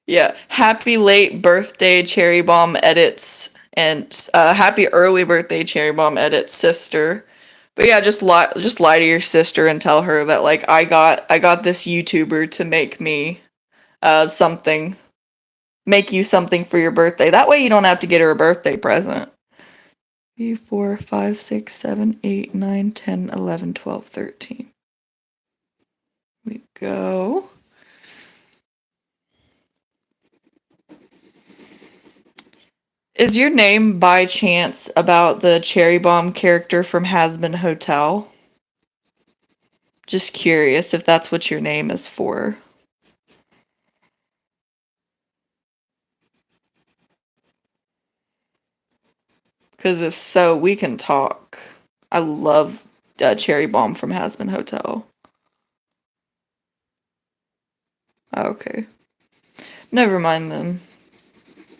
Yeah. Happy late birthday, Cherry Bomb Edits, and happy early birthday, Cherry Bomb Edits, sister. But yeah, just lie to your sister and tell her that like I got this YouTuber to make me something, make you something for your birthday. That way you don't have to get her a birthday present. 3, 4, 5, 6, 7, 8, 9, 10, 11, 12, 13. We go. Is your name by chance about the Cherry Bomb character from Hazbin Hotel? Just curious if that's what your name is for. Because if so, we can talk. I love Cherry Bomb from Hazbin Hotel. Okay. Never mind then.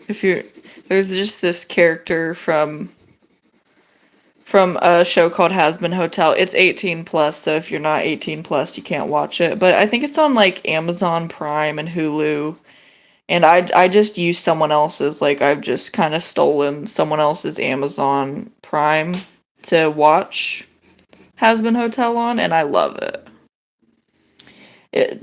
If you're there's just this character from a show called Hazbin Hotel. It's 18 plus, so if you're not 18 plus, you can't watch it. But I think it's on like Amazon Prime and Hulu. And I just use someone else's, like I've just kind of stolen someone else's Amazon Prime to watch Hazbin Hotel on, and I love it.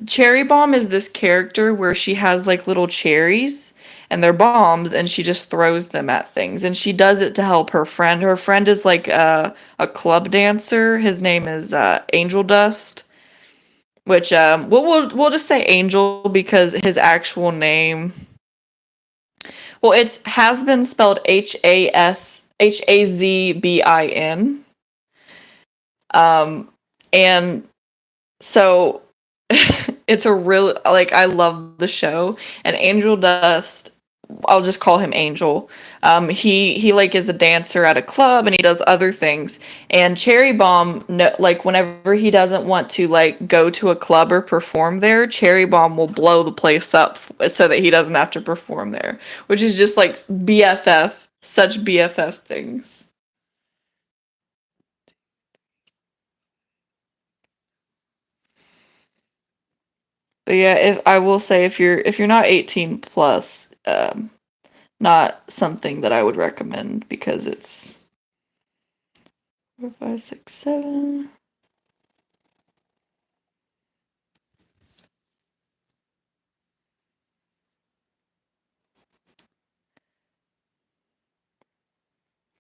Cherry Bomb is this character where she has like little cherries and they're bombs, and she just throws them at things, and she does it to help her friend. Her friend is like a club dancer. His name is Angel Dust, which we'll just say Angel because his actual name, well, it's has been spelled Hazbin. And so it's a real, like, I love the show. And Angel Dust, I'll just call him Angel. He like is a dancer at a club, and he does other things. And Cherry Bomb, no, like whenever he doesn't want to like go to a club or perform there, Cherry Bomb will blow the place up so that he doesn't have to perform there, which is just like BFF, such BFF things. But yeah, if I will say if you're not 18 plus, not something that I would recommend because it's 4, 5, 6, 7.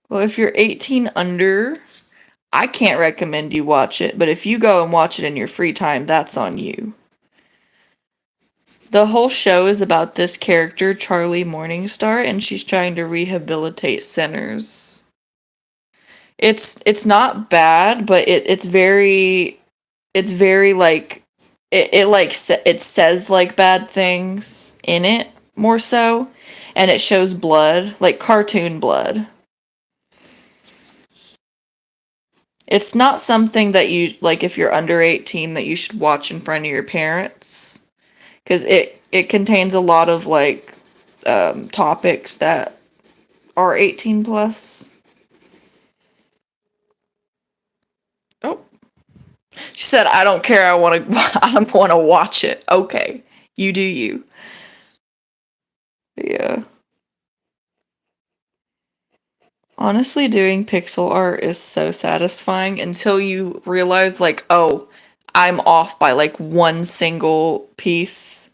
Well, if you're 18 under, I can't recommend you watch it, but if you go and watch it in your free time, that's on you. The whole show is about this character, Charlie Morningstar, and she's trying to rehabilitate sinners. It's not bad, but it's very like it says like bad things in it more so, and it shows blood, like cartoon blood. It's not something that you like if you're under 18 that you should watch in front of your parents, because it contains a lot of like topics that are 18 plus. Oh, she said, "I don't care. I want to. I want to watch it." Okay, you do you. Yeah. Honestly, doing pixel art is so satisfying until you realize, like, oh, I'm off by like one single piece.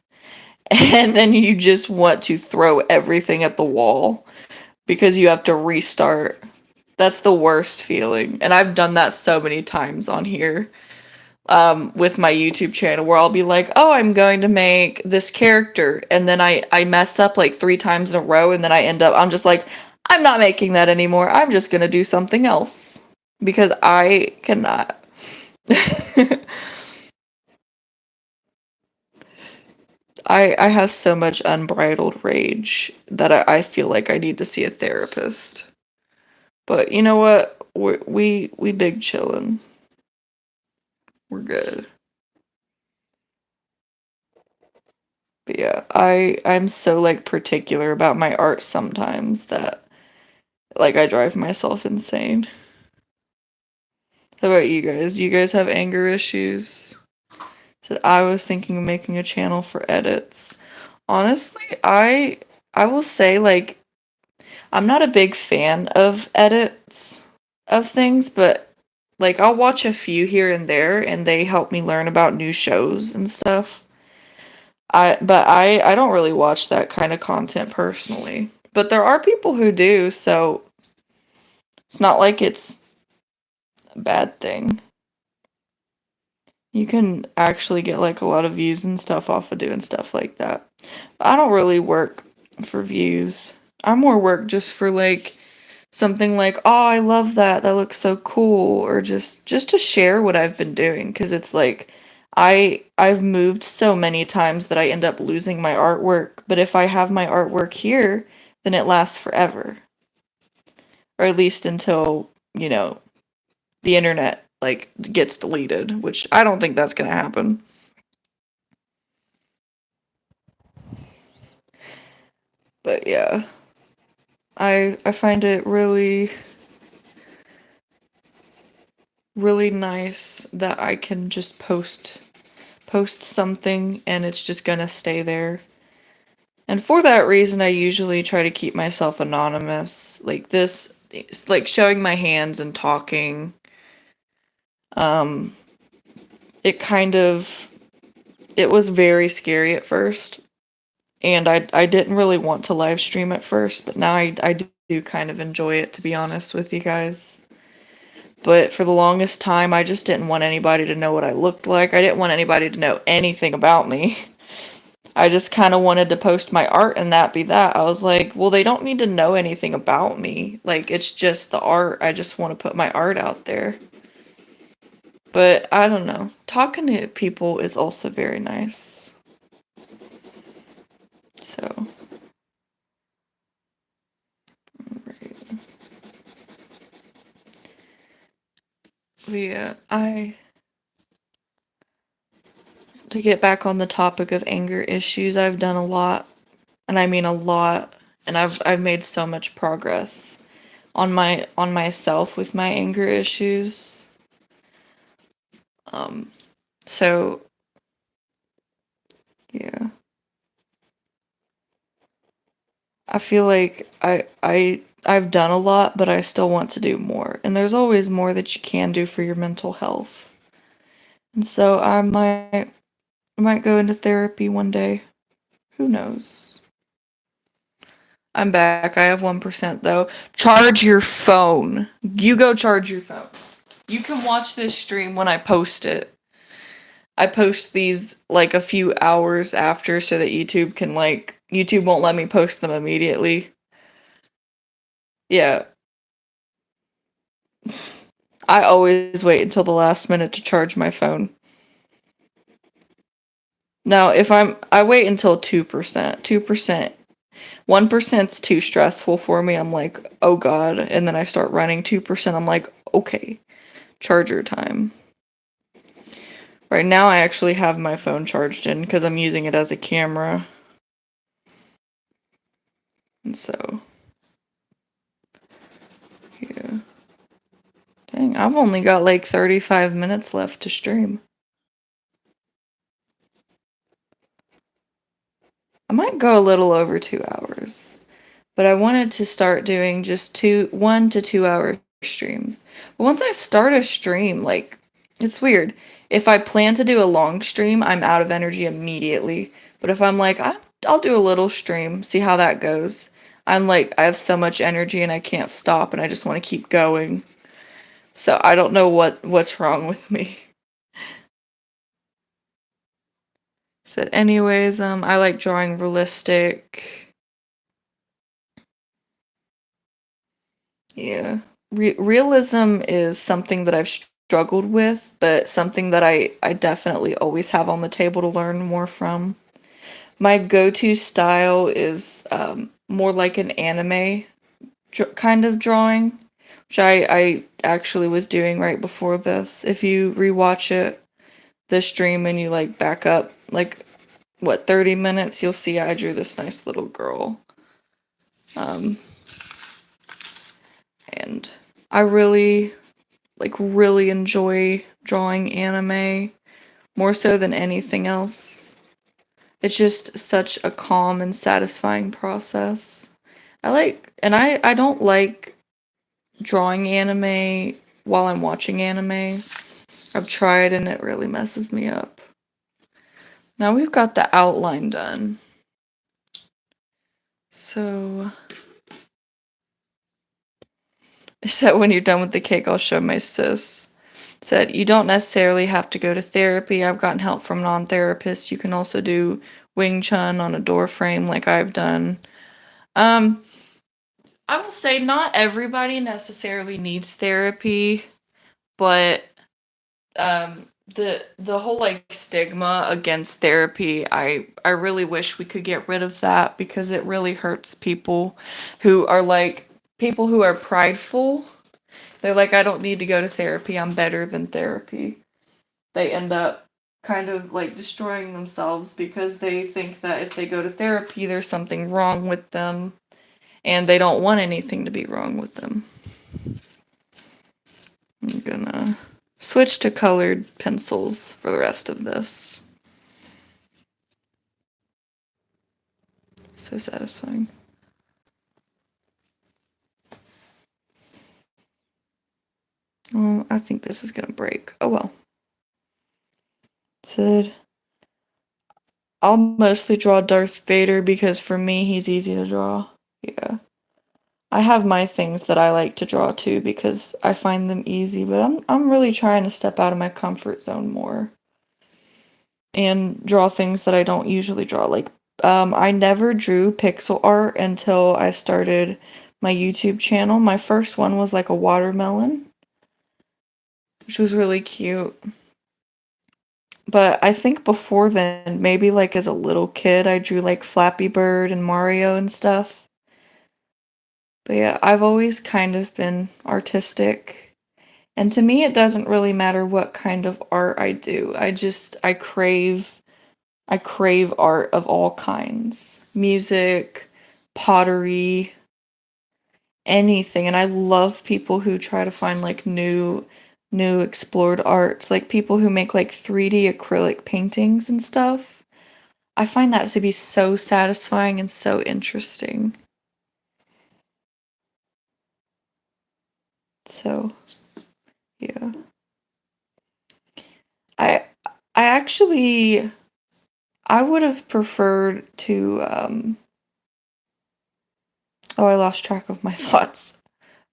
And then you just want to throw everything at the wall because you have to restart. That's the worst feeling. And I've done that so many times on here with my YouTube channel where I'll be like, oh, I'm going to make this character. And then I mess up like 3 times in a row. And then I'm just like, I'm not making that anymore. I'm just going to do something else because I cannot. I have so much unbridled rage that I feel like I need to see a therapist. But you know what? We big chillin'. We're good. But yeah, I'm so like particular about my art sometimes that like I drive myself insane. How about you guys? Do you guys have anger issues? Said I was thinking of making a channel for edits. Honestly, I will say like I'm not a big fan of edits of things, but like I'll watch a few here and there and they help me learn about new shows and stuff. I don't really watch that kind of content personally. But there are people who do, so it's not like it's a bad thing. You can actually get like a lot of views and stuff off of doing stuff like that. I don't really work for views. I more work just for like something like, "Oh, I love that. That looks so cool," or just to share what I've been doing because it's like I've moved so many times that I end up losing my artwork, but if I have my artwork here, then it lasts forever. Or at least until, the internet like gets deleted, which I don't think that's going to happen. But yeah, I find it really nice that I can just post something and it's just gonna stay there. And for that reason, I usually try to keep myself anonymous. Like this, like showing my hands and talking. Um, it kind of, it was very scary at first, and I didn't really want to live stream at first, but now I do kind of enjoy it, to be honest with you guys. But for the longest time, I just didn't want anybody to know what I looked like. I didn't want anybody to know anything about me. I just kind of wanted to post my art and that be that. I was like, well, they don't need to know anything about me. Like, it's just the art. I just want to put my art out there. But I don't know. Talking to people is also very nice. So, yeah, to get back on the topic of anger issues, I've done a lot, and I mean a lot, and I've made so much progress on myself with my anger issues. Um, so yeah. I feel like I've done a lot, but I still want to do more. And there's always more that you can do for your mental health. And so I might go into therapy one day. Who knows? I'm back. I have 1% though. Charge your phone. You go charge your phone. You can watch this stream when I post it. I post these like a few hours after so that YouTube can YouTube won't let me post them immediately. Yeah. I always wait until the last minute to charge my phone. Now, I wait until 2%. 2%. 1%'s too stressful for me. I'm like, oh god. And then I start running. 2%, I'm like, okay, charger time. Right now, I actually have my phone charged in because I'm using it as a camera. And so, yeah. Dang, I've only got like 35 minutes left to stream. I might go a little over 2 hours. But I wanted to start doing just 1 to 2 hour streams. But once I start a stream, like, it's weird. If I plan to do a long stream, I'm out of energy immediately. But if I'm like, I'll do a little stream, see how that goes. I'm like, I have so much energy and I can't stop and I just want to keep going. So I don't know what's wrong with me. So anyways, I like drawing realistic. Yeah. Realism is something that I've struggled with, but something that I definitely always have on the table to learn more from. My go-to style is more like an anime kind of drawing, which I actually was doing right before this. If you rewatch it, the stream, and you like back up like 30 minutes, you'll see I drew this nice little girl. And I really enjoy drawing anime more so than anything else. It's just such a calm and satisfying process. I don't like drawing anime while I'm watching anime. I've tried and it really messes me up. Now we've got the outline done. So I said when you're done with the cake, I'll show my sis. Said you don't necessarily have to go to therapy. I've gotten help from non-therapists. You can also do Wing Chun on a door frame like I've done. I will say not everybody necessarily needs therapy, but the whole like stigma against therapy, I really wish we could get rid of that because it really hurts people who are prideful. They're like, I don't need to go to therapy. I'm better than therapy. They end up kind of like destroying themselves because they think that if they go to therapy, there's something wrong with them and they don't want anything to be wrong with them. I'm gonna switch to colored pencils for the rest of this. So satisfying. Oh, I think this is gonna break. Oh well. Said, I'll mostly draw Darth Vader because for me he's easy to draw. Yeah. I have my things that I like to draw too because I find them easy, but I'm really trying to step out of my comfort zone more and draw things that I don't usually draw. Like I never drew pixel art until I started my YouTube channel. My first one was like a watermelon, which was really cute. But I think before then, maybe like as a little kid, I drew like Flappy Bird and Mario and stuff. But yeah, I've always kind of been artistic. And to me, it doesn't really matter what kind of art I do. I crave art of all kinds. Music, pottery, anything. And I love people who try to find like new explored arts, like people who make like 3D acrylic paintings and stuff. I find that to be so satisfying and so interesting. So, yeah. I I actually I would have preferred to Oh, I lost track of my thoughts.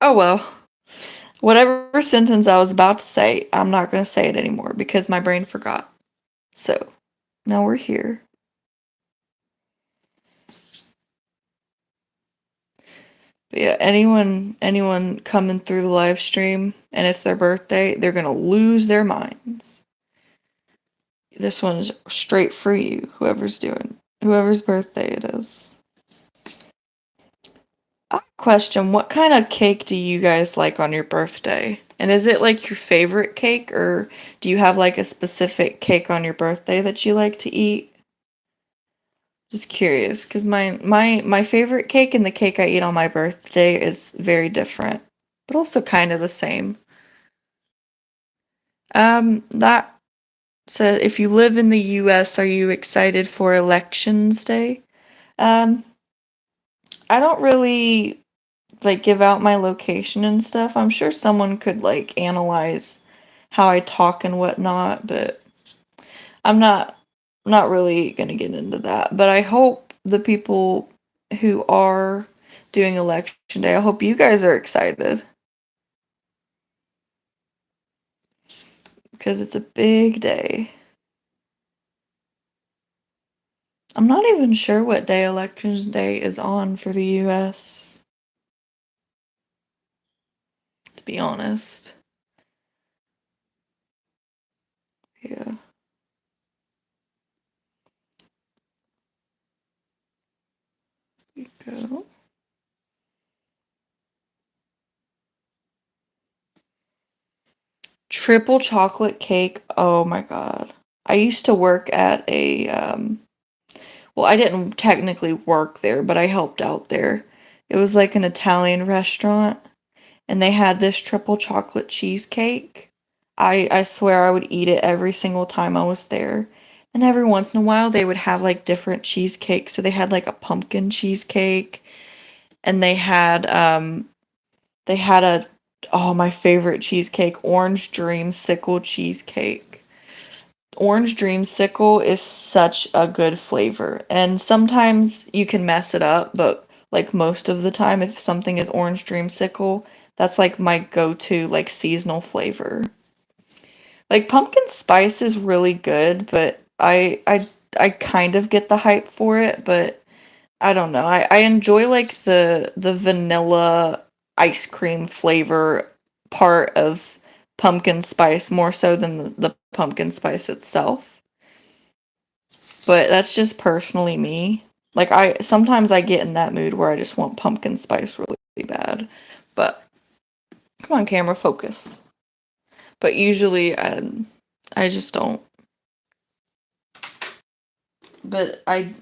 Oh well. Whatever sentence I was about to say, I'm not going to say it anymore because my brain forgot. So, now we're here. But yeah, anyone coming through the live stream and it's their birthday, they're going to lose their minds. This one's straight for you, whoever's birthday it is. Question, what kind of cake do you guys like on your birthday? And is it like your favorite cake, or do you have like a specific cake on your birthday that you like to eat? Just curious, because my favorite cake and the cake I eat on my birthday is very different, but also kind of the same. That said, if you live in the US, are you excited for Elections Day? Um, I don't really like give out my location and stuff. I'm sure someone could like analyze how I talk and whatnot, but I'm not really gonna get into that. But I hope the people who are doing election day, I hope you guys are excited because it's a big day. I'm not even sure what day election day is on for the US, to be honest. Yeah. Here we go. Triple chocolate cake. Oh my god. I used to work at a well, I didn't technically work there, but I helped out there. It was like an Italian restaurant and they had this triple chocolate cheesecake. I swear I would eat it every single time I was there. And every once in a while they would have like different cheesecakes. So they had like a pumpkin cheesecake and they had a oh my favorite cheesecake, orange dreamsicle cheesecake. Orange dreamsicle is such a good flavor. And sometimes you can mess it up, but like most of the time if something is orange dreamsicle, that's like my go-to like seasonal flavor. Like pumpkin spice is really good, but I kind of get the hype for it, but I don't know. I enjoy like the vanilla ice cream flavor part of pumpkin spice more so than the pumpkin spice itself. But that's just personally me. Like I sometimes I get in that mood where I just want pumpkin spice really bad. But come on camera, focus. But usually I just don't. But I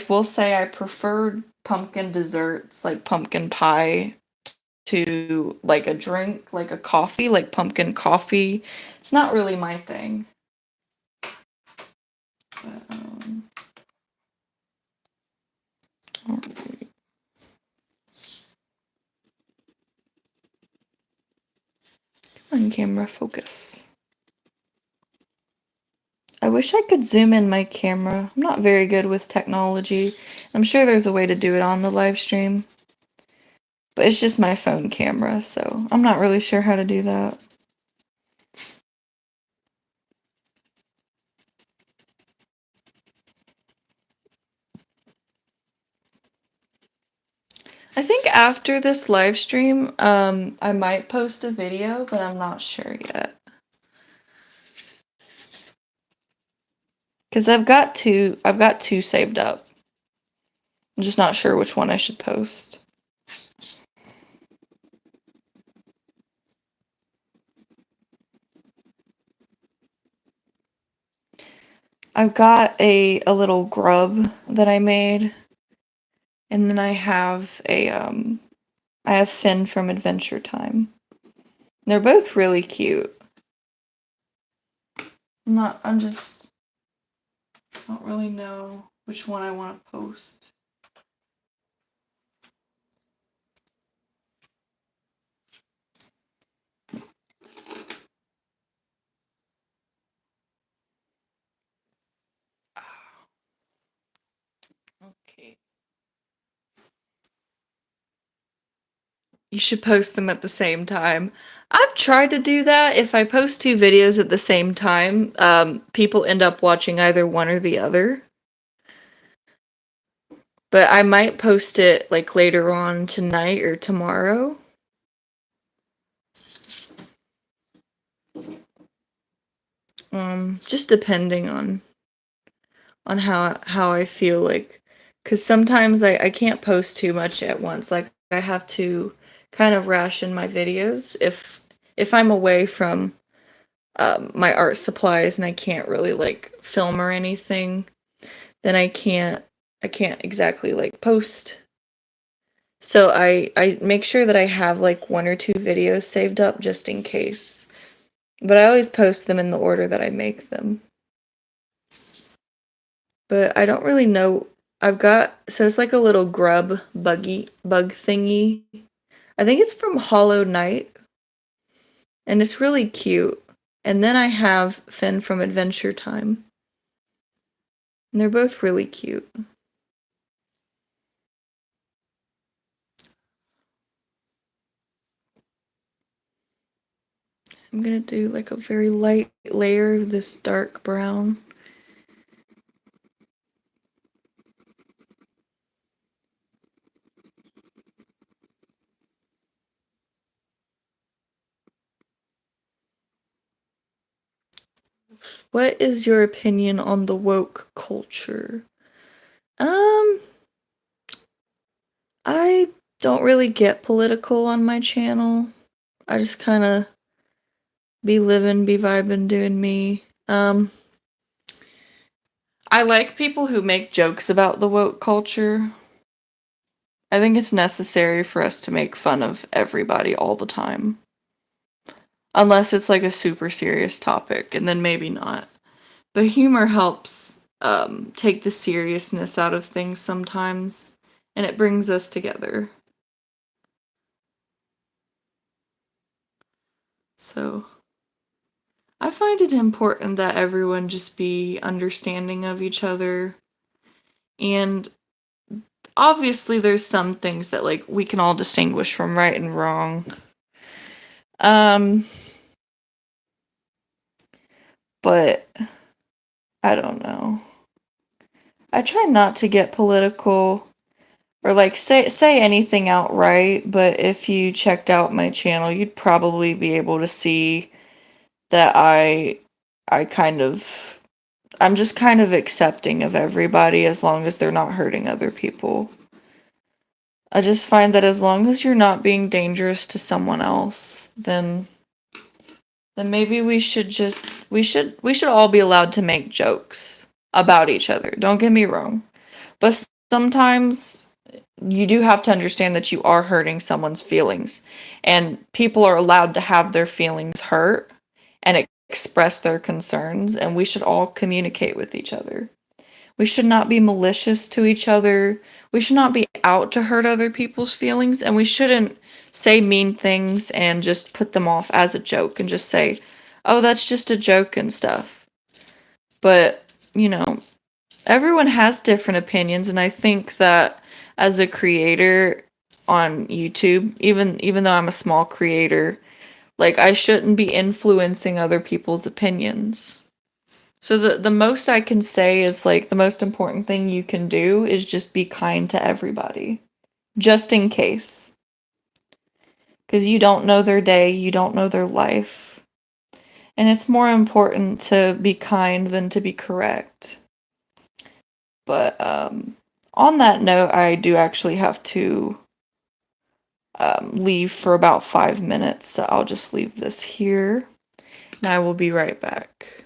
will say I prefer pumpkin desserts like pumpkin pie to like a drink, like a coffee, like pumpkin coffee. It's not really my thing. But, on camera focus. I wish I could zoom in my camera. I'm not very good with technology. I'm sure there's a way to do it on the live stream. But it's just my phone camera, so I'm not really sure how to do that. I think after this live stream, I might post a video, but I'm not sure yet. Cause I've got two saved up. I'm just not sure which one I should post. I've got a little grub that I made, and then I have Finn from Adventure Time. They're both really cute. I'm just don't really know which one I want to post. Okay. You should post them at the same time. I've tried to do that. If I post two videos at the same time, people end up watching either one or the other. But I might post it like later on tonight or tomorrow. Just depending on how I feel like, because sometimes I can't post too much at once. Like I have to kind of ration my videos if I'm away from my art supplies and I can't really like film or anything, then I can't exactly like post. So I make sure that I have like one or two videos saved up just in case. But I always post them in the order that I make them. But I don't really know. So it's like a little bug thingy. I think it's from Hollow Knight, and it's really cute. And then I have Finn from Adventure Time, and they're both really cute. I'm gonna do like a very light layer of this dark brown. What is your opinion on the woke culture? I don't really get political on my channel. I just kind of be living, be vibing, doing me. I like people who make jokes about the woke culture. I think it's necessary for us to make fun of everybody all the time. Unless it's like a super serious topic, and then maybe not. But humor helps take the seriousness out of things sometimes, and it brings us together. So, I find it important that everyone just be understanding of each other. And obviously, there's some things that like we can all distinguish from right and wrong. Um, but I don't know. I try not to get political or like say anything outright, but if you checked out my channel, you'd probably be able to see that I kind of I'm just kind of accepting of everybody as long as they're not hurting other people. I just find that as long as you're not being dangerous to someone else, then maybe we should all be allowed to make jokes about each other. Don't get me wrong. But sometimes you do have to understand that you are hurting someone's feelings, and people are allowed to have their feelings hurt and express their concerns, and we should all communicate with each other. We should not be malicious to each other. We should not be out to hurt other people's feelings, and we shouldn't say mean things and just put them off as a joke and just say, "Oh, that's just a joke" and stuff. But, you know, everyone has different opinions, and I think that as a creator on YouTube, even though I'm a small creator, like I shouldn't be influencing other people's opinions. So the most I can say is like the most important thing you can do is just be kind to everybody. Just in case. Cuz you don't know their day, you don't know their life. And it's more important to be kind than to be correct. But on that note, I do actually have to leave for about 5 minutes, so I'll just leave this here, and I will be right back.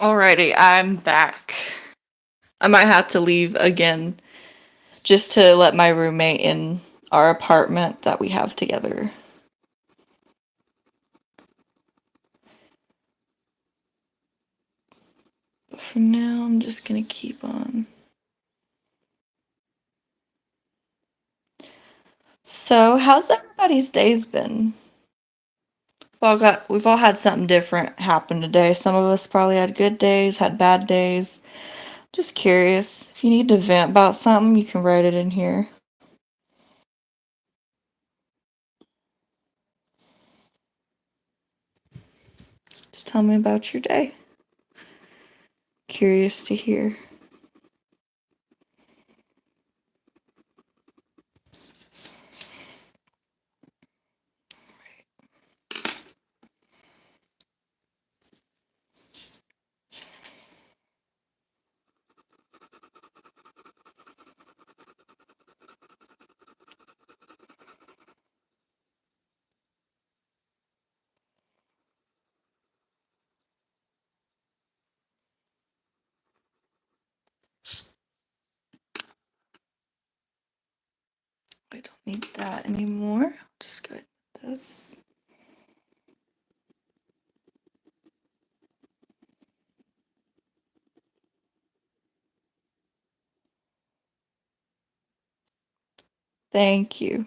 Alrighty, I'm back. I might have to leave again just to let my roommate in our apartment that we have together. But for now, I'm just gonna keep on. So, how's everybody's days been? We've all had something different happen today. Some of us probably had good days, had bad days. Just curious. If you need to vent about something, you can write it in here. Just tell me about your day. Curious to hear. I don't need that anymore. I'll just go with this. Thank you.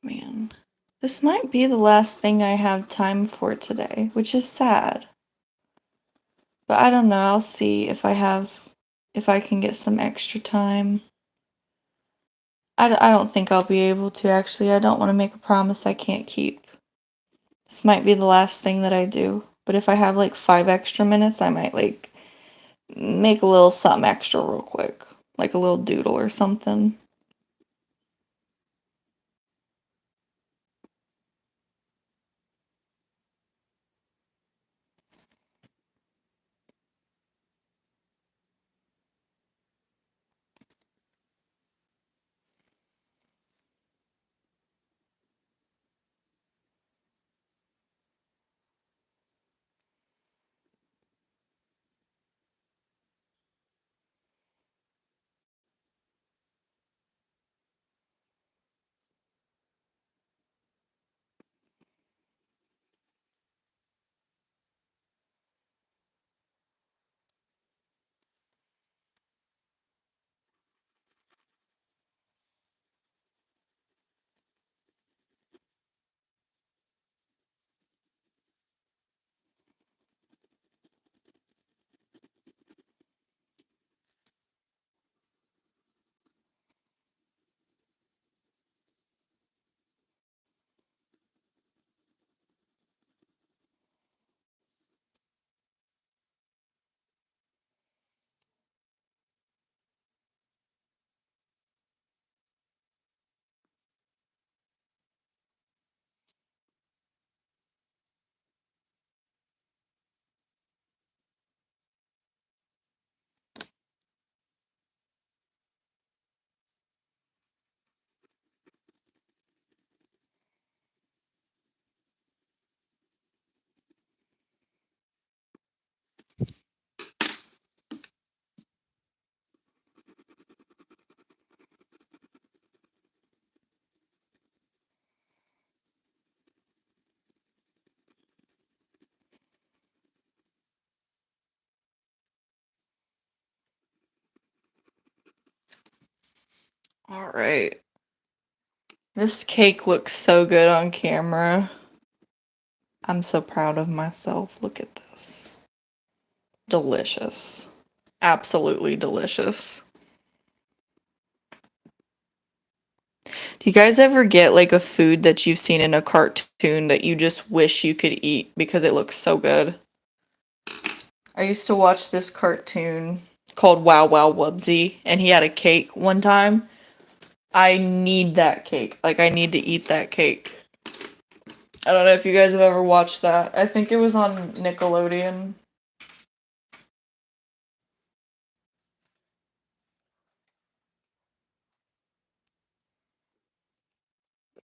Man, this might be the last thing I have time for today, which is sad. But I don't know. I'll see if I can get some extra time. I don't think I'll be able to actually. I don't want to make a promise I can't keep. This might be the last thing that I do. But if I have like 5 extra minutes, I might like make a little something extra real quick. Like a little doodle or something. Alright. This cake looks so good on camera. I'm so proud of myself. Look at this. Delicious. Absolutely delicious. Do you guys ever get like a food that you've seen in a cartoon that you just wish you could eat because it looks so good? I used to watch this cartoon called Wow Wow Wubsy, and he had a cake one time. I need that cake. Like, I need to eat that cake. I don't know if you guys have ever watched that. I think it was on Nickelodeon.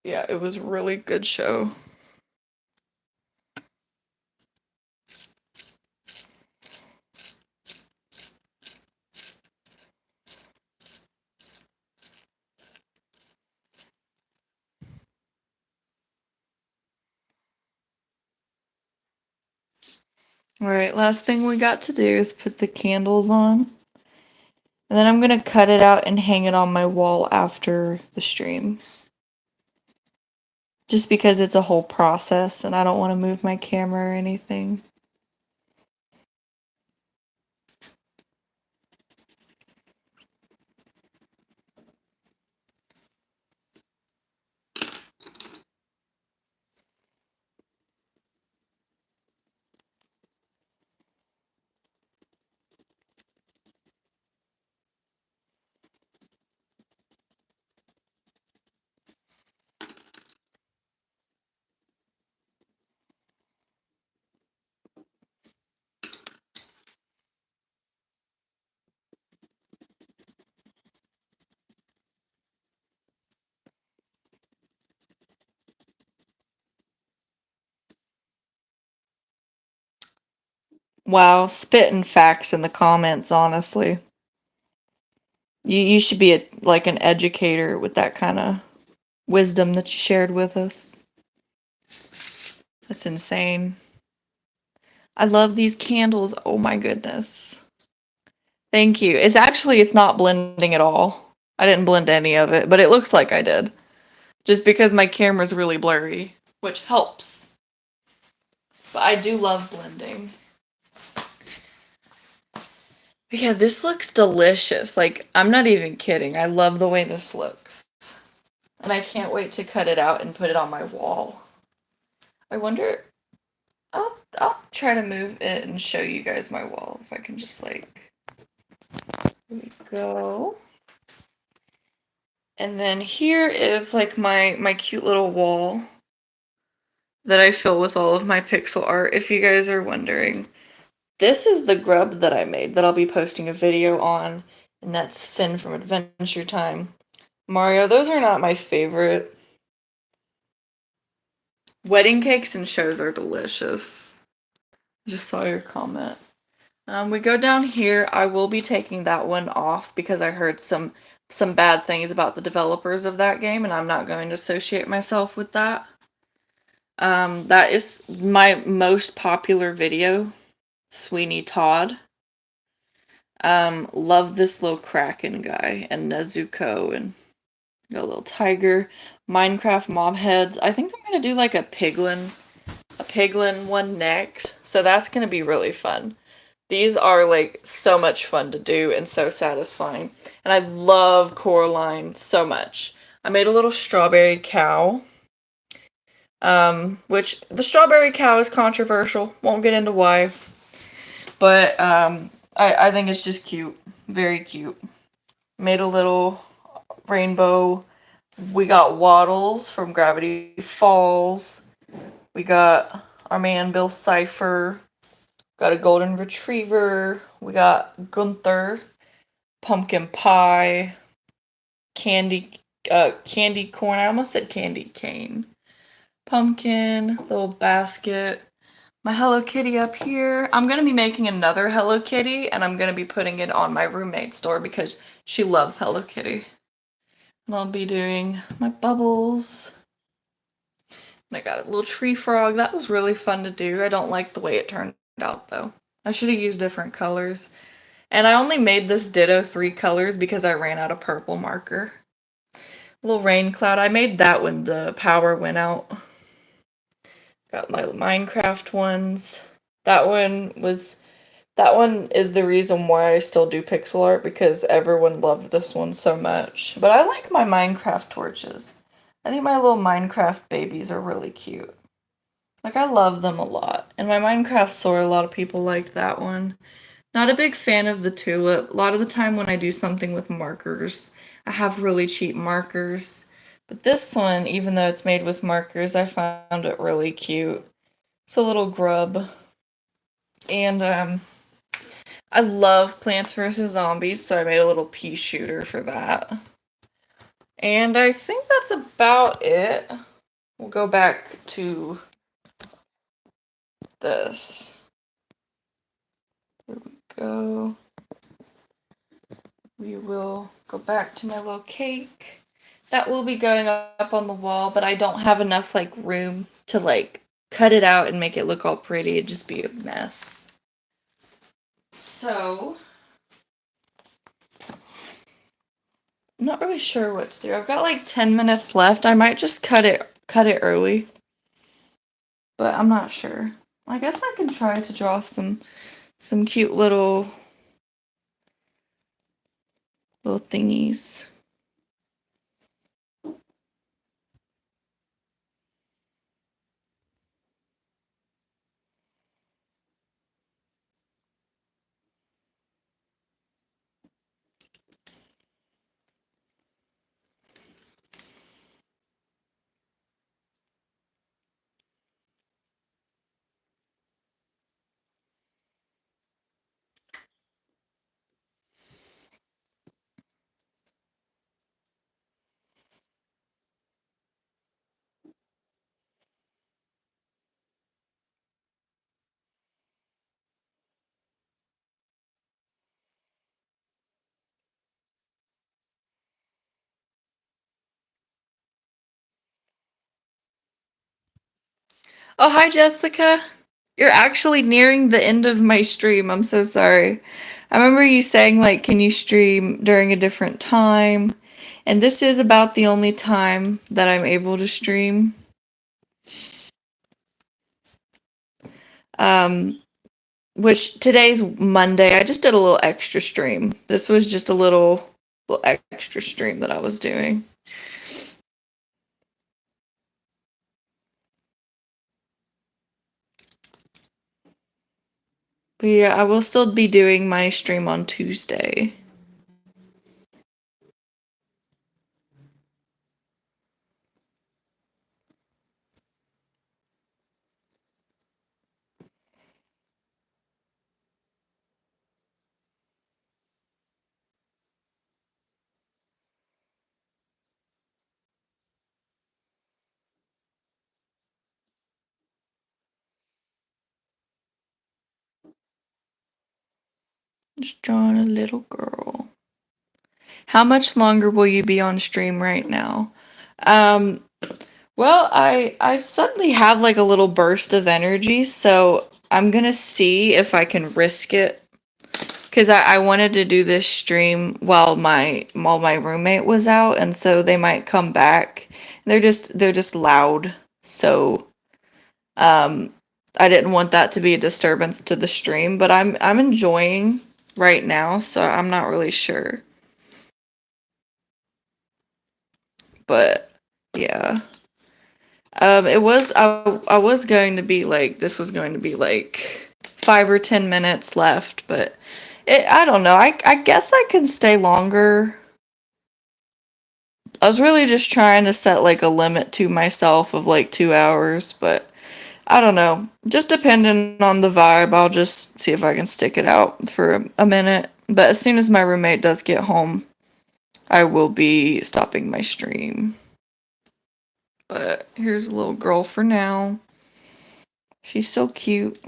yeah, it was a really good show. Alright, last thing we got to do is put the candles on. And then I'm gonna cut it out and hang it on my wall after the stream. Just because it's a whole process and I don't want to move my camera or anything. Wow, spitting facts in the comments, honestly. You should be like an educator with that kind of wisdom that you shared with us. That's insane. I love these candles. Oh my goodness. Thank you. It's not blending at all. I didn't blend any of it, but it looks like I did. Just because my camera's really blurry, which helps. But I do love blending. But yeah, this looks delicious. Like, I'm not even kidding. I love the way this looks. And I can't wait to cut it out and put it on my wall. I wonder... I'll try to move it and show you guys my wall. If I can just, like... Here we go. And then here is, like, my cute little wall that I fill with all of my pixel art, if you guys are wondering. This is the grub that I made that I'll be posting a video on, and that's Finn from Adventure Time. Mario, those are not my favorite. Wedding cakes and shows are delicious. Just saw your comment. We go down here. I will be taking that one off because I heard some bad things about the developers of that game, and I'm not going to associate myself with that. That is my most popular video, Sweeney Todd. Love this little Kraken guy, and Nezuko, and got a little tiger. Minecraft mob heads. I think I'm gonna do like a piglin one next, so that's gonna be really fun. These are like so much fun to do and so satisfying, and I love Coraline so much. I made a little strawberry cow, which the strawberry cow is controversial. Won't get into why, but I think it's just cute, very cute. Made a little rainbow. We got Waddles from Gravity Falls. We got our man Bill Cipher. Got a golden retriever. We got Gunther. Pumpkin pie. Candy corn. I almost said candy cane. Pumpkin. Little basket. My Hello Kitty up here. I'm going to be making another Hello Kitty, and I'm going to be putting it on my roommate's store because she loves Hello Kitty. And I'll be doing my bubbles. And I got a little tree frog. That was really fun to do. I don't like the way it turned out, though. I should have used different colors. And I only made this Ditto 3 colors because I ran out of purple marker. Little rain cloud. I made that when the power went out. Got my Minecraft ones. That one is the reason why I still do pixel art, because everyone loved this one so much. But I like my Minecraft torches. I think my little Minecraft babies are really cute. Like, I love them a lot. And my Minecraft sword, a lot of people liked that one. Not a big fan of the tulip. A lot of the time when I do something with markers, I have really cheap markers. But this one, even though it's made with markers, I found it really cute. It's a little grub. And, I love Plants vs. Zombies, so I made a little pea shooter for that. And I think that's about it. We'll go back to this. Here we go. We will go back to my little cake. That will be going up on the wall, but I don't have enough like room to like cut it out and make it look all pretty. It'd just be a mess. So, I'm not really sure what to do. I've got like 10 minutes left. I might just cut it early. But I'm not sure. I guess I can try to draw some cute little thingies. Oh, hi, Jessica. You're actually nearing the end of my stream. I'm so sorry. I remember you saying, like, can you stream during a different time? And this is about the only time that I'm able to stream. Which today's Monday. I just did a little extra stream. This was just a little extra stream that I was doing. But yeah, I will still be doing my stream on Tuesday. Just drawing a little girl. How much longer will you be on stream right now? Well, I suddenly have like a little burst of energy, so I'm gonna see if I can risk it. Cause I wanted to do this stream while my roommate was out, and so they might come back. They're just loud, so I didn't want that to be a disturbance to the stream. But I'm enjoying right now, so I'm not really sure. But yeah. It was I was going to be like this was going to be like 5 or 10 minutes left, but I don't know. I guess I can stay longer. I was really just trying to set like a limit to myself of like 2 hours, but I don't know. Just depending on the vibe, I'll just see if I can stick it out for a minute. But as soon as my roommate does get home, I will be stopping my stream. But here's a little girl for now. She's so cute.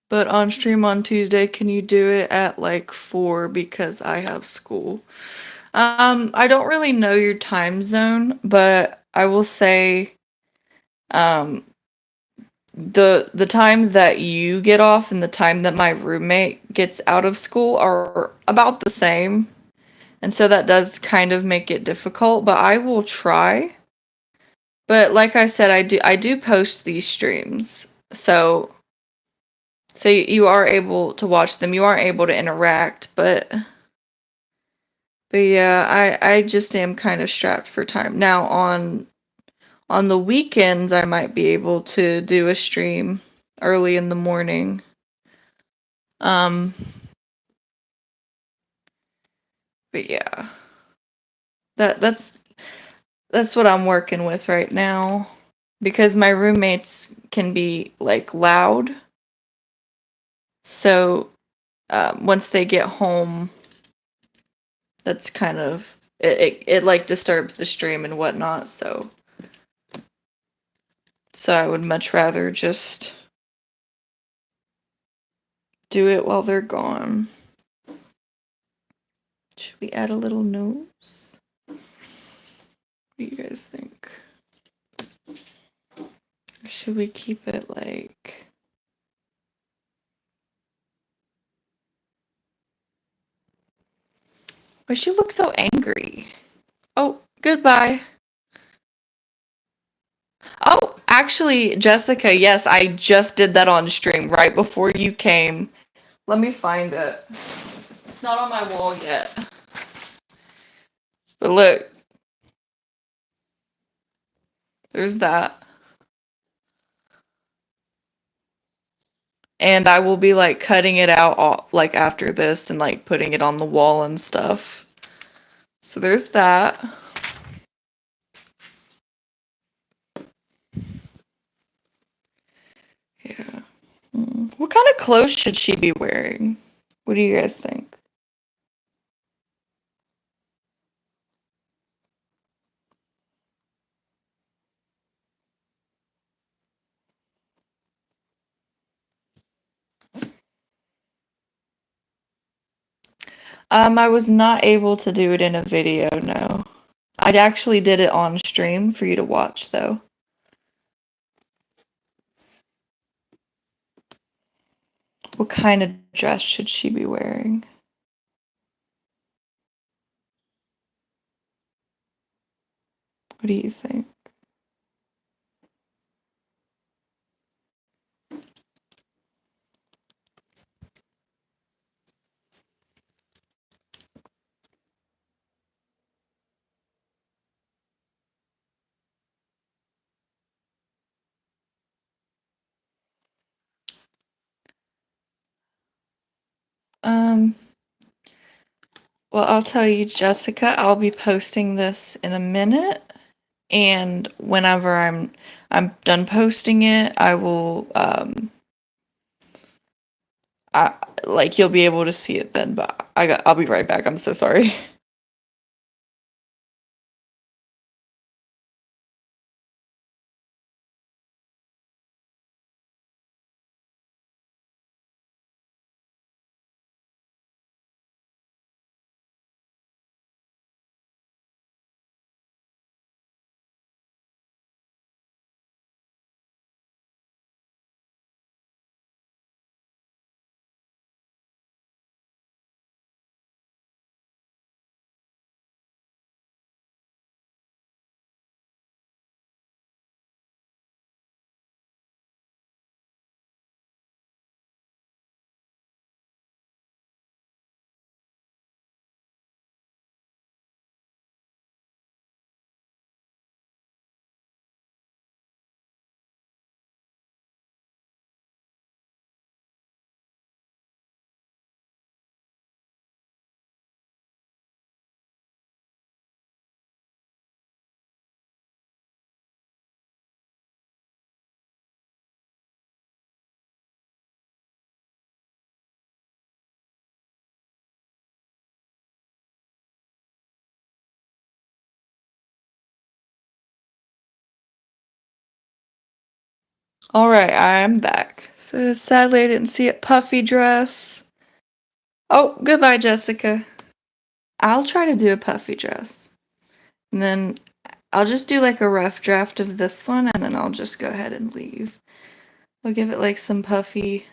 But on stream on Tuesday, can you do it at like 4 because I have school? I don't really know your time zone, but I will say, um, the time that you get off and the time that my roommate gets out of school are about the same. And so that does kind of make it difficult, but I will try. But like I said, I do post these streams. So you are able to watch them. You are able to interact, but yeah, I just am kind of strapped for time. Now on the weekends I might be able to do a stream early in the morning. Um but yeah. That's what I'm working with right now because my roommates can be like loud. So once they get home, that's kind of it like disturbs the stream and whatnot. So I would much rather just do it while they're gone. Should we add a little nose? What do you guys think? Or should we keep it like... Why she look so angry? Oh, goodbye. Oh, actually, Jessica, yes, I just did that on stream right before you came. Let me find it. It's not on my wall yet. But look. There's that. And I will be like cutting it out like after this and like putting it on the wall and stuff. So there's that. Yeah. What kind of clothes should she be wearing? What do you guys think? I was not able to do it in a video, no. I actually did it on stream for you to watch, though. What kind of dress should she be wearing? What do you think? Well, I'll tell you, Jessica, I'll be posting this in a minute, and whenever I'm done posting it, I will I like you'll be able to see it then, but I'll be right back. I'm so sorry. All right, I'm back. So sadly, I didn't see it. Puffy dress. Oh, goodbye, Jessica. I'll try to do a puffy dress, and then I'll just do like a rough draft of this one, and then I'll just go ahead and leave. I'll give it like some puffy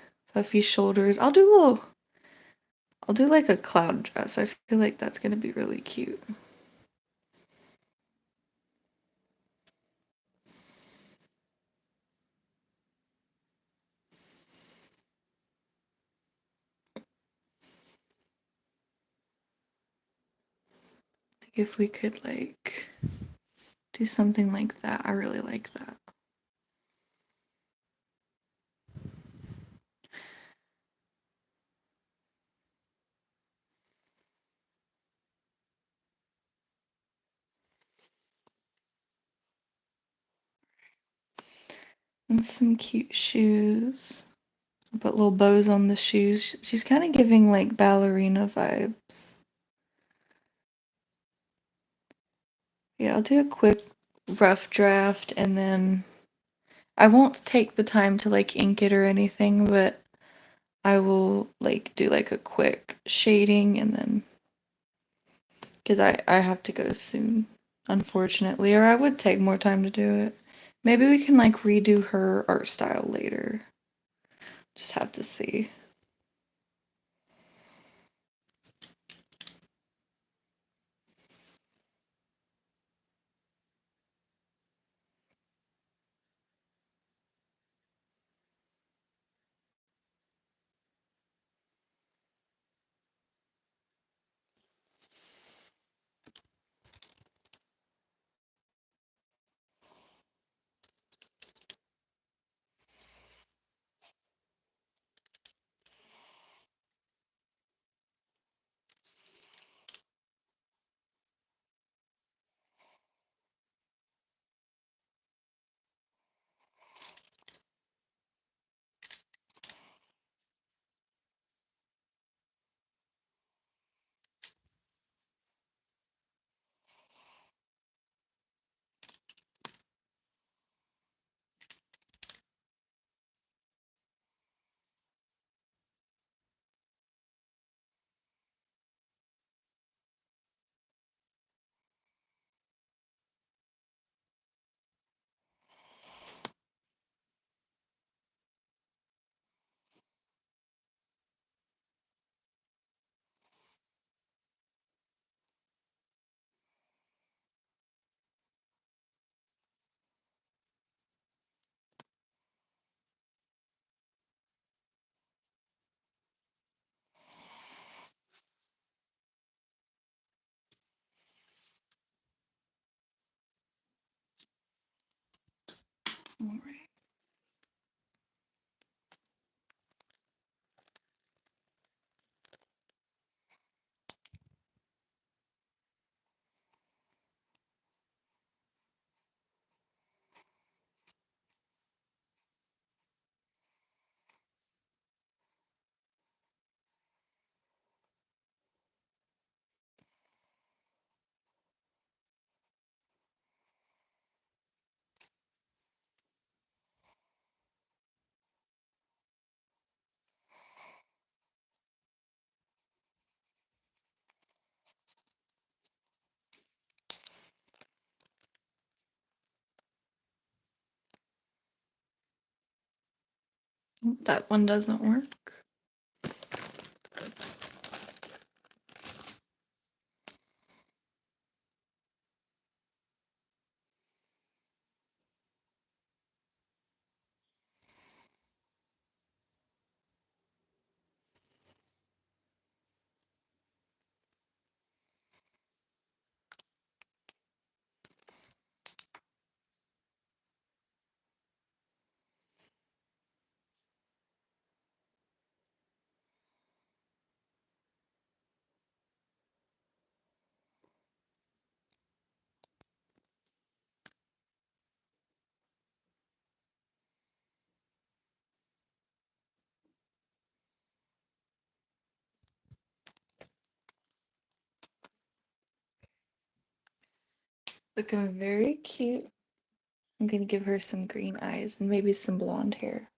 shoulders. I'll do like a cloud dress. I feel like that's gonna be really cute. Like if we could like do something like that. I really like that. And some cute shoes. I'll put little bows on the shoes. She's kind of giving like ballerina vibes. Yeah, I'll do a quick rough draft and then I won't take the time to like ink it or anything, but I will like do like a quick shading and then because I have to go soon, unfortunately, or I would take more time to do it. Maybe we can like redo her art style later. Just have to see. All right. That one doesn't work. Looking very cute. I'm gonna give her some green eyes and maybe some blonde hair.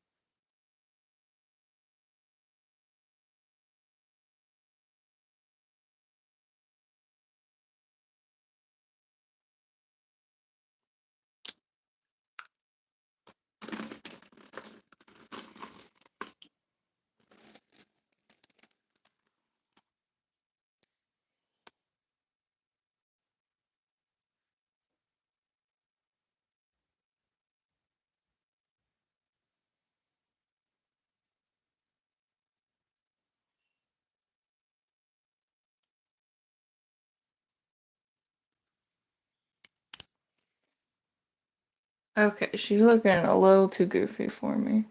Okay, she's looking a little too goofy for me.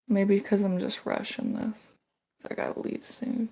Maybe because I'm just rushing this. So I gotta leave soon.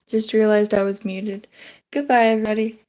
Just realized I was muted. Goodbye, everybody.